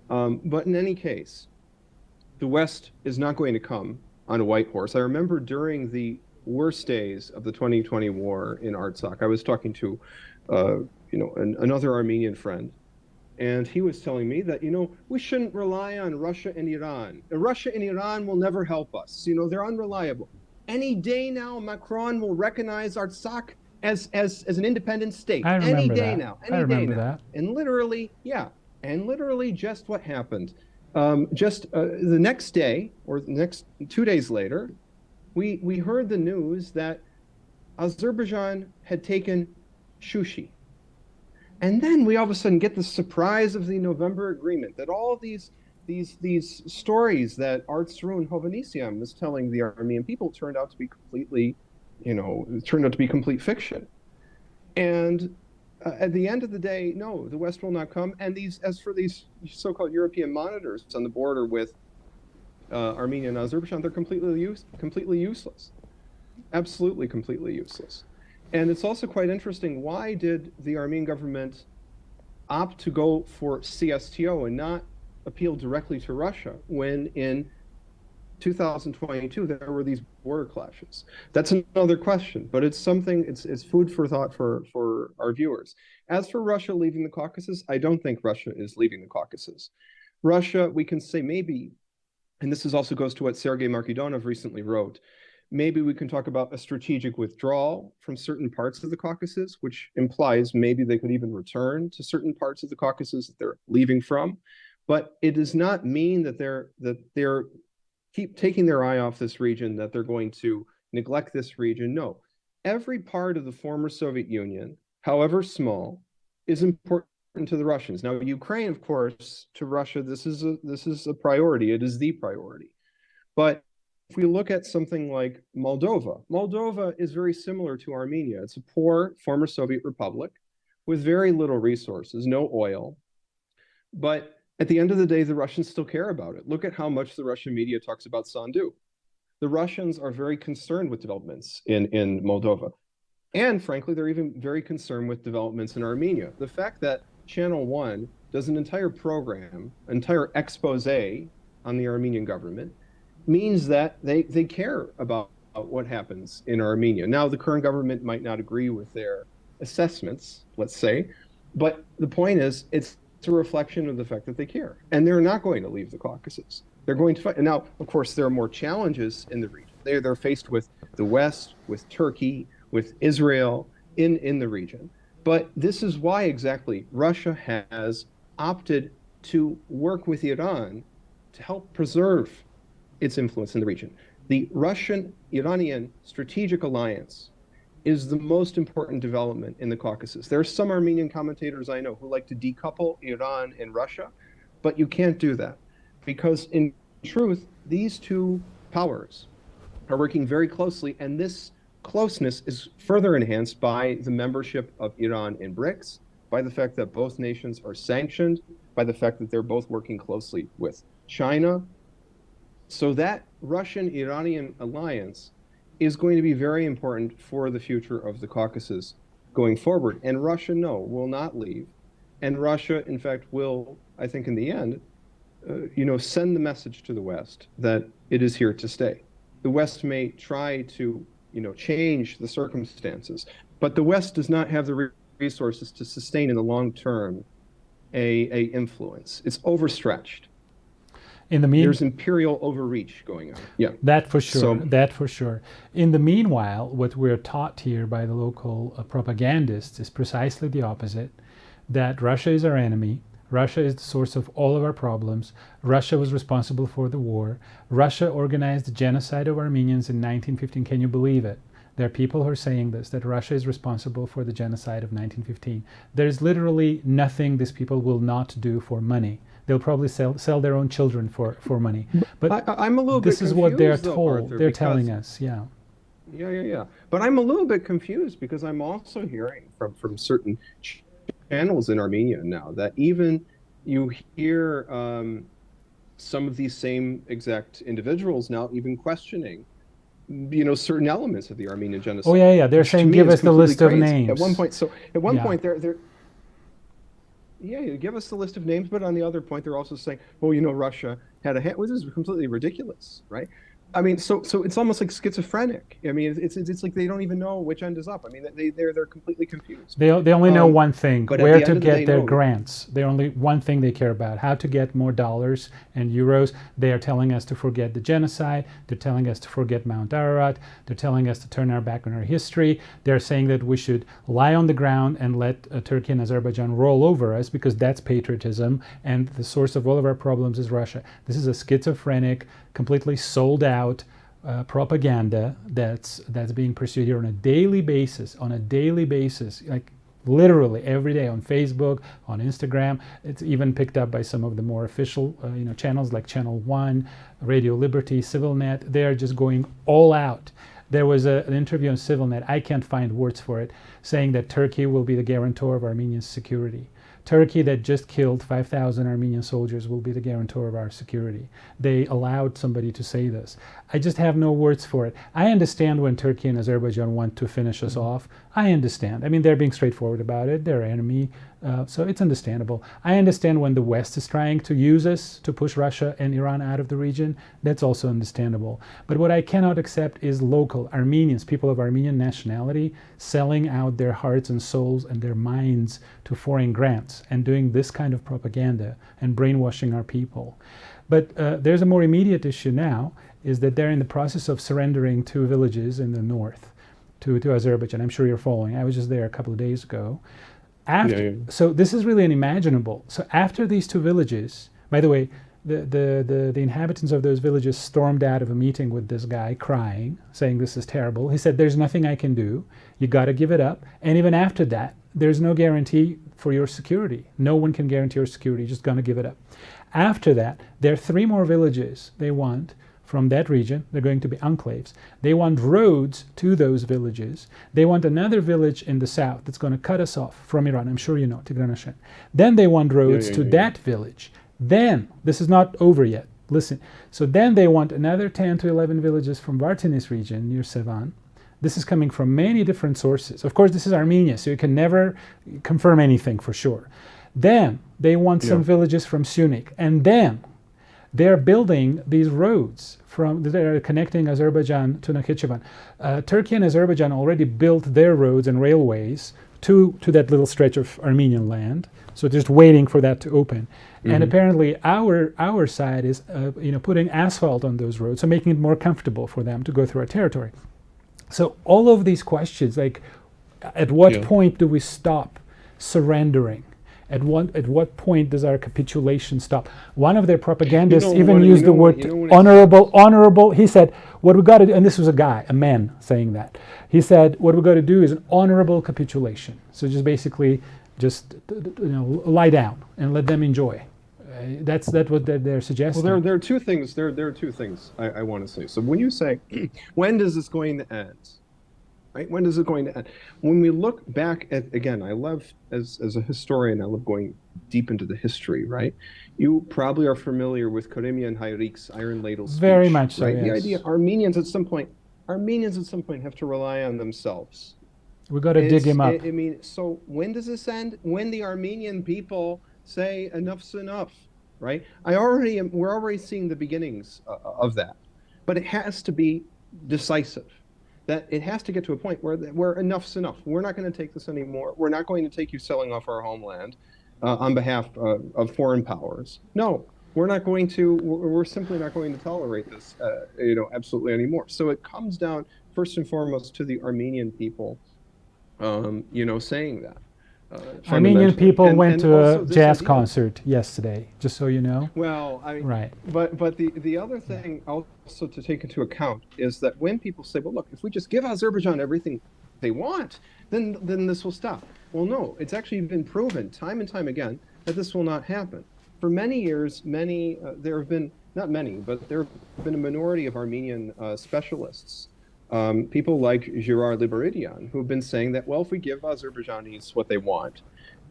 But in any case, the West is not going to come on a white horse. I remember during the worst days of the 2020 war in Artsakh, I was talking to another Armenian friend, and he was telling me that, we shouldn't rely on Russia and Iran. Russia and Iran will never help us. They're unreliable. Any day now, Macron will recognize Artsakh as an independent state. I remember any day that. now. Any I remember day now. that. And literally just what happened. The next day, or the next 2 days later, we heard the news that Azerbaijan had taken Shushi. And then we all of a sudden get the surprise of the November agreement, that all these stories that Artsrun Hovhannisyan was telling the Armenian people turned out to be complete fiction. And at the end of the day, no, the West will not come. And as for these so-called European monitors on the border with Armenia and Azerbaijan, they're completely useless. Absolutely completely useless. And it's also quite interesting, why did the Armenian government opt to go for CSTO and not appeal directly to Russia when in 2022 there were these border clashes? That's another question, but it's something, it's food for thought for our viewers. As for Russia leaving the Caucasus, I don't think Russia is leaving the Caucasus. Russia, we can say maybe, and this also goes to what Sergei Markidonov recently wrote, maybe we can talk about a strategic withdrawal from certain parts of the Caucasus, which implies maybe they could even return to certain parts of the Caucasus that they're leaving from. But it does not mean that they're keep taking their eye off this region, that they're going to neglect this region. No, every part of the former Soviet Union, however small, is important to the Russians. Now, Ukraine, of course, to Russia, this is a priority. It is the priority. But if we look at something like Moldova, Moldova is very similar to Armenia. It's a poor former Soviet republic with very little resources, no oil. But at the end of the day, the Russians still care about it. Look at how much the Russian media talks about Sandu. The Russians are very concerned with developments in Moldova. And frankly, they're even very concerned with developments in Armenia. The fact that Channel 1 does an entire program, entire expose on the Armenian government, means that they care about what happens in Armenia. Now, the current government might not agree with their assessments, let's say, but the point is, it's a reflection of the fact that they care. And they're not going to leave the Caucasus. They're going to fight. And now, of course, there are more challenges in the region. They're faced with the West, with Turkey, with Israel in the region. But this is why exactly Russia has opted to work with Iran to help preserve its influence in the region. The Russian-Iranian strategic alliance is the most important development in the Caucasus. There are some Armenian commentators I know who like to decouple Iran and Russia, but you can't do that because in truth, these two powers are working very closely, and this closeness is further enhanced by the membership of Iran in BRICS, by the fact that both nations are sanctioned, by the fact that they're both working closely with China. So that Russian-Iranian alliance is going to be very important for the future of the Caucasus going forward. And Russia, no, will not leave. And Russia, in fact, will, I think in the end, send the message to the West that it is here to stay. The West may try to, change the circumstances, but the West does not have the resources to sustain in the long term a influence. It's overstretched. There's imperial overreach going on. Yeah, that for sure. That for sure. In the meanwhile, what we're taught here by the local propagandists is precisely the opposite: that Russia is our enemy. Russia is the source of all of our problems. Russia was responsible for the war. Russia organized the genocide of Armenians in 1915. Can you believe it? There are people who are saying this, that Russia is responsible for the genocide of 1915. There's literally nothing these people will not do for money. They'll probably sell their own children for money. But I'm a little bit confused. This is what they're told. Arthur, they're telling us, yeah. Yeah. But I'm a little bit confused because I'm also hearing from certain channels in Armenia now that even you hear some of these same exact individuals now even questioning, certain elements of the Armenian genocide. Oh yeah. They're saying, give us the list of names. At one point, they're give us the list of names, but on the other point, they're also saying, well, Russia had a hand, which is completely ridiculous, right? I mean, so it's almost like schizophrenic. I mean, it's like they don't even know which end is up. I mean, they're completely confused. They only know one thing: where to get their grants. They only one thing they care about: how to get more dollars and euros. They are telling us to forget the genocide. They're telling us to forget Mount Ararat. They're telling us to turn our back on our history. They're saying that we should lie on the ground and let Turkey and Azerbaijan roll over us because that's patriotism, and the source of all of our problems is Russia. This is a schizophrenic, completely sold out propaganda that's being pursued here on a daily basis, like literally every day on Facebook, on Instagram. It's even picked up by some of the more official channels like Channel 1, Radio Liberty, CivilNet. They are just going all out. There was an interview on CivilNet, I can't find words for it, saying that Turkey will be the guarantor of Armenian security. Turkey, that just killed 5,000 Armenian soldiers, will be the guarantor of our security. They allowed somebody to say this. I just have no words for it. I understand when Turkey and Azerbaijan want to finish us off. I understand. I mean, they're being straightforward about it. They're enemy, so it's understandable. I understand when the West is trying to use us to push Russia and Iran out of the region. That's also understandable. But what I cannot accept is local Armenians, people of Armenian nationality, selling out their hearts and souls and their minds to foreign grants and doing this kind of propaganda and brainwashing our people. But there's a more immediate issue now, is that they're in the process of surrendering 2 villages in the north to Azerbaijan. I'm sure you're following. I was just there a couple of days ago. So this is really unimaginable. So after these 2 villages, by the way, the inhabitants of those villages stormed out of a meeting with this guy crying, saying this is terrible. He said, there's nothing I can do. You got to give it up. And even after that, there's no guarantee for your security. No one can guarantee your security. You're just going to give it up. After that, there are 3 more villages they want from that region. They're going to be enclaves. They want roads to those villages. They want another village in the south that's going to cut us off from Iran. I'm sure you know, Tigran. Then they want roads to that village. Then, this is not over yet. Listen. So then they want another 10 to 11 villages from Vartinis region near Sevan. This is coming from many different sources. Of course, this is Armenia, so you can never confirm anything for sure. Then they want some villages from Sunik. And then they're building these roads that are connecting Azerbaijan to Nakhichevan. Turkey and Azerbaijan already built their roads and railways to that little stretch of Armenian land. So just waiting for that to open. And apparently our side is putting asphalt on those roads, so making it more comfortable for them to go through our territory. So all of these questions, like at what point do we stop surrendering? At what point does our capitulation stop? One of their propagandists even used the word honorable. He said, what we got to do, and this was a man saying that. He said, what we got to do is an honorable capitulation. So just basically, lie down and let them enjoy. That's what they're suggesting. Well, there are 2 things. There are 2 things I want to say. So when you say, when does this going to end? Right? When is it going to end? When we look back at, again, I love, as a historian, I love going deep into the history, right? You probably are familiar with Karimian Hayrik's Iron Ladle speech. Very much so, right? Yes. The idea Armenians at some point have to rely on themselves. We got to dig him up. I mean, so when does this end? When the Armenian people say enough's enough, right? We're already seeing the beginnings of that, but it has to be decisive. That it has to get to a point where enough's enough. We're not going to take this anymore. We're not going to take you selling off our homeland on behalf of foreign powers. No, we're not going to. We're simply not going to tolerate this, absolutely anymore. So it comes down first and foremost to the Armenian people, saying that. Armenian people went to a jazz concert yesterday, just so you know. Well, right. But the other thing also to take into account is that when people say, well, look, if we just give Azerbaijan everything they want, then this will stop. Well, no, it's actually been proven time and time again that this will not happen. For many years, there have been, not many, but there have been a minority of Armenian specialists, people like Gerard Liberidian, who have been saying that, well, if we give Azerbaijanis what they want,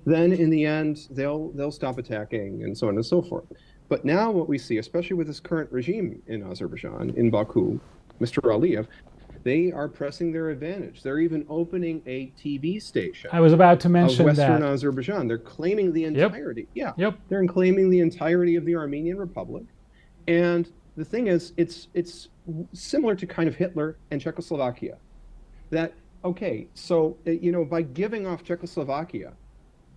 then in the end, they'll stop attacking and so on and so forth. But now what we see, especially with this current regime in Azerbaijan, in Baku, Mr. Aliyev, they are pressing their advantage. They're even opening a TV station. I was about to mention of Western Azerbaijan. They're claiming the entirety. They're claiming the entirety of the Armenian Republic. And the thing is, it's similar to kind of Hitler and Czechoslovakia. That, okay, so, by giving off Czechoslovakia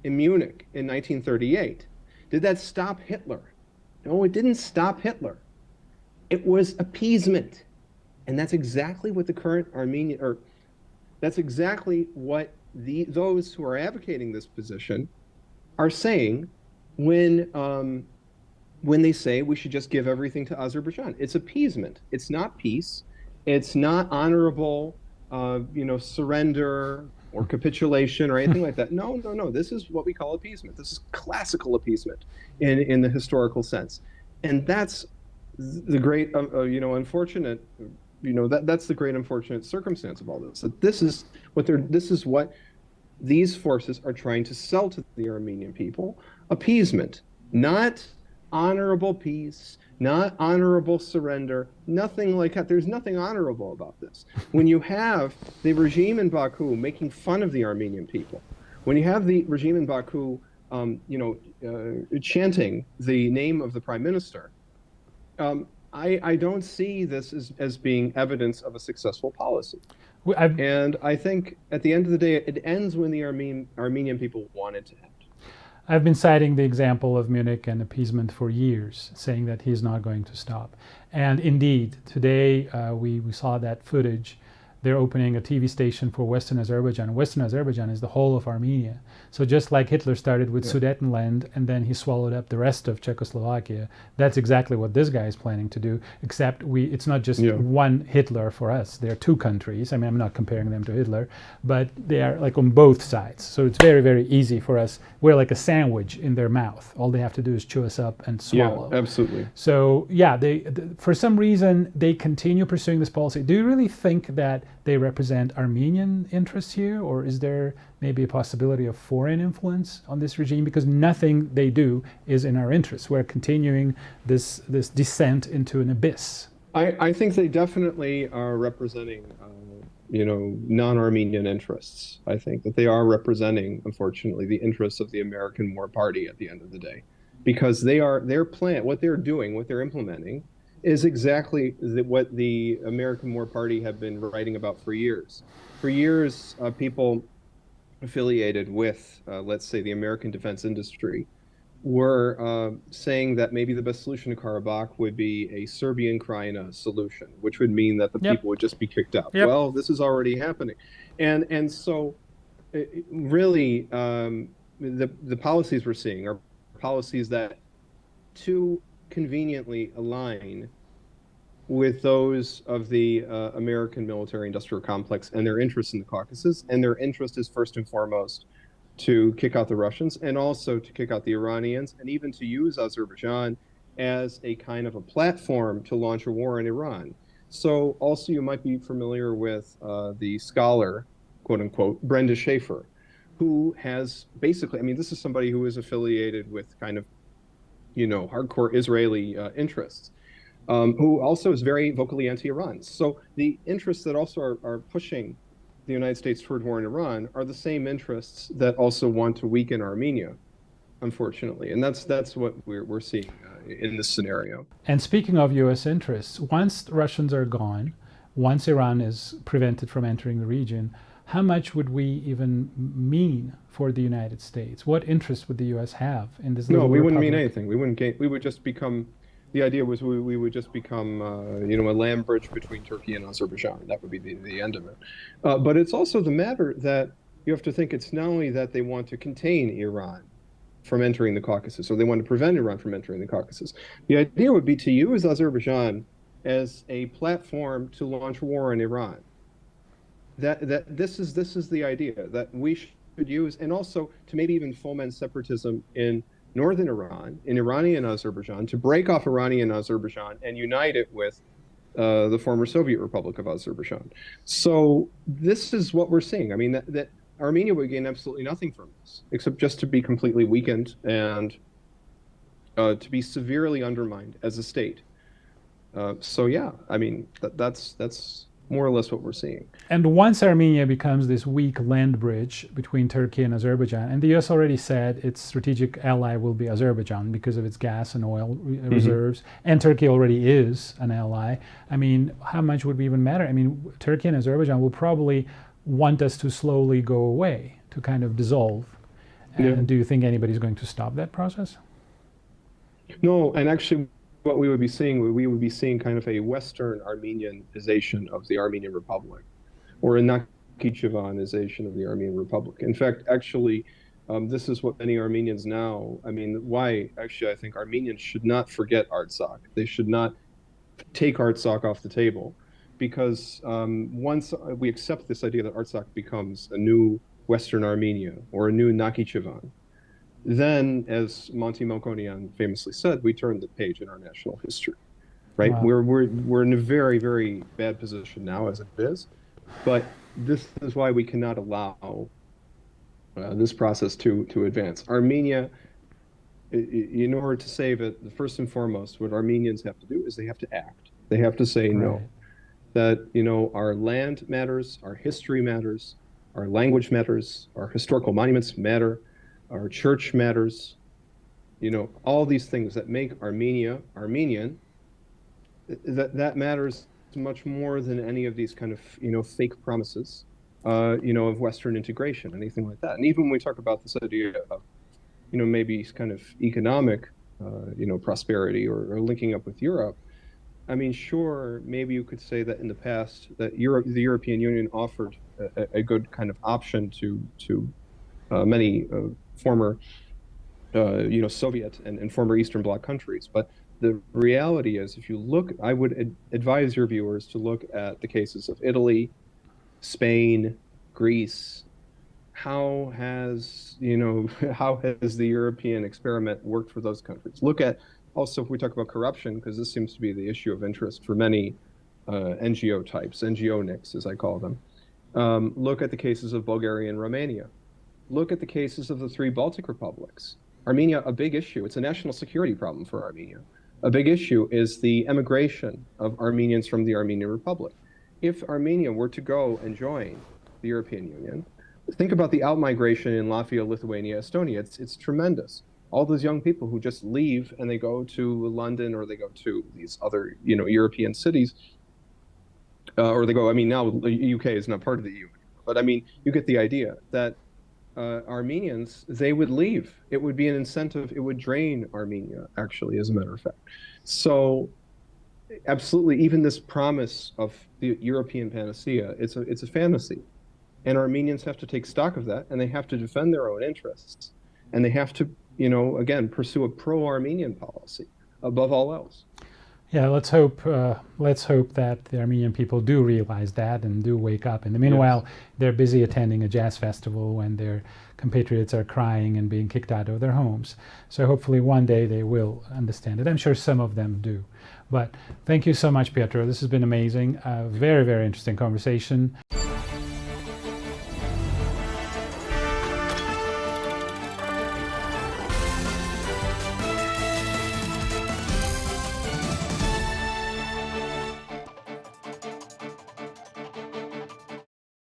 in Munich in 1938, did that stop Hitler? No, it didn't stop Hitler. It was appeasement. And that's exactly what the current that's exactly what those who are advocating this position are saying when they say we should just give everything to Azerbaijan. It's appeasement. It's not peace. It's not honorable, surrender or capitulation or anything like that. No. This is what we call appeasement. This is classical appeasement in the historical sense. And that's the great, unfortunate, that's the great unfortunate circumstance of all this. That this is what these forces are trying to sell to the Armenian people appeasement, not honorable peace, not honorable surrender, nothing like that. There's nothing honorable about this. When you have the regime in Baku making fun of the Armenian people, when you have the regime in Baku, chanting the name of the prime minister, I don't see this as being evidence of a successful policy. And I think at the end of the day, it ends when the Armenian people want it to end. I've been citing the example of Munich and appeasement for years, saying that he's not going to stop. And indeed, today we saw that footage. They're opening a TV station for Western Azerbaijan. Western Azerbaijan is the whole of Armenia. So just like Hitler started with Sudetenland and then he swallowed up the rest of Czechoslovakia, that's exactly what this guy is planning to do, except it's not just one Hitler for us. There are two countries. I mean, I'm not comparing them to Hitler, but they are like on both sides. So it's very, very easy for us. We're like a sandwich in their mouth. All they have to do is chew us up and swallow. Yeah, absolutely. So yeah, for some reason, they continue pursuing this policy. Do you really think that they represent Armenian interests here, or is there maybe a possibility of foreign influence on this regime? Because nothing they do is in our interests. We're continuing this descent into an abyss. I think they definitely are representing, non-Armenian interests. I think that they are representing, unfortunately, the interests of the American War Party at the end of the day, because their plan, what they're doing, what they're implementing, is exactly what the American War Party have been writing about for years. For years, people affiliated with, let's say, the American defense industry were saying that maybe the best solution to Karabakh would be a Serbian Krajina solution, which would mean that the people would just be kicked out. Well, this is already happening. And so really, the policies we're seeing are policies that too conveniently align with those of the American military-industrial complex and their interests in the Caucasus. And their interest is first and foremost to kick out the Russians and also to kick out the Iranians and even to use Azerbaijan as a kind of a platform to launch a war in Iran. So also you might be familiar with the scholar, quote unquote, Brenda Schaefer, who has basically, I mean, this is somebody who is affiliated with kind of, hardcore Israeli interests, who also is very vocally anti-Iran. So the interests that also are pushing the United States toward war in Iran are the same interests that also want to weaken Armenia, unfortunately. And that's what we're seeing in this scenario. And speaking of U.S. interests, once the Russians are gone, once Iran is prevented from entering the region, how much would we even mean for the United States? What interest would the U.S. have in this? No, we wouldn't mean anything. We wouldn't gain. We would just become. The idea was we would just become, a land bridge between Turkey and Azerbaijan. That would be the end of it. But it's also the matter that you have to think it's not only that they want to contain Iran from entering the Caucasus, or they want to prevent Iran from entering the Caucasus. The idea would be to use Azerbaijan as a platform to launch war in Iran. This is the idea that we should use, and also to maybe even foment separatism in northern Iran, in Iranian Azerbaijan, to break off Iranian Azerbaijan and unite it with the former Soviet Republic of Azerbaijan. So this is what we're seeing. I mean, that Armenia would gain absolutely nothing from this, except just to be completely weakened and to be severely undermined as a state. So yeah, I mean, that's more or less what we're seeing. And once Armenia becomes this weak land bridge between Turkey and Azerbaijan, and the U.S. already said its strategic ally will be Azerbaijan because of its gas and oil reserves, and Turkey already is an ally. I mean, how much would we even matter? I mean, Turkey and Azerbaijan will probably want us to slowly go away, to kind of dissolve. And do you think anybody's going to stop that process? No, and actually, what we would be seeing kind of a Western Armenianization of the Armenian Republic, or a Nakhichevanization of the Armenian Republic. In fact, actually, this is what many Armenians now, I mean, why actually I think Armenians should not forget Artsakh. They should not take Artsakh off the table, because once we accept this idea that Artsakh becomes a new Western Armenia or a new Nakhichevan, then, as Monty Melkonian famously said, we turn the page in our national history, right? Wow. We're in a very, very bad position now as it is, but this is why we cannot allow this process to advance. Armenia, in order to save it, the first and foremost, what Armenians have to do is they have to act. They have to say no. That, our land matters, our history matters, our language matters, our historical monuments matter, our church matters, all these things that make Armenia Armenian, that matters much more than any of these kind of, fake promises, of Western integration, anything like that. And even when we talk about this idea of, maybe kind of economic, prosperity or linking up with Europe, I mean, sure, maybe you could say that in the past that the European Union offered a good kind of option to many former, Soviet and former Eastern Bloc countries. But the reality is, if you look, I would advise your viewers to look at the cases of Italy, Spain, Greece. How has the European experiment worked for those countries? Look at also, if we talk about corruption, because this seems to be the issue of interest for many NGO types, NGO nicks as I call them. Look at the cases of Bulgaria and Romania. Look at the cases of the 3 Baltic republics. Armenia, a big issue. It's a national security problem for Armenia. A big issue is the emigration of Armenians from the Armenian Republic. If Armenia were to go and join the European Union, think about the outmigration in Latvia, Lithuania, Estonia. It's tremendous. All those young people who just leave and they go to London or they go to these other, European cities, or they go, now the UK is not part of the EU, but you get the idea that Armenians, they would leave. It would be an incentive. It would drain Armenia, actually, as a matter of fact. So absolutely, even this promise of the European panacea, it's a fantasy. And Armenians have to take stock of that, and they have to defend their own interests. And they have to, again, pursue a pro-Armenian policy above all else. Yeah, let's hope that the Armenian people do realize that and do wake up. In the meanwhile, they're busy attending a jazz festival when their compatriots are crying and being kicked out of their homes. So hopefully one day they will understand it. I'm sure some of them do. But thank you so much, Pietro. This has been amazing. Very, very interesting conversation.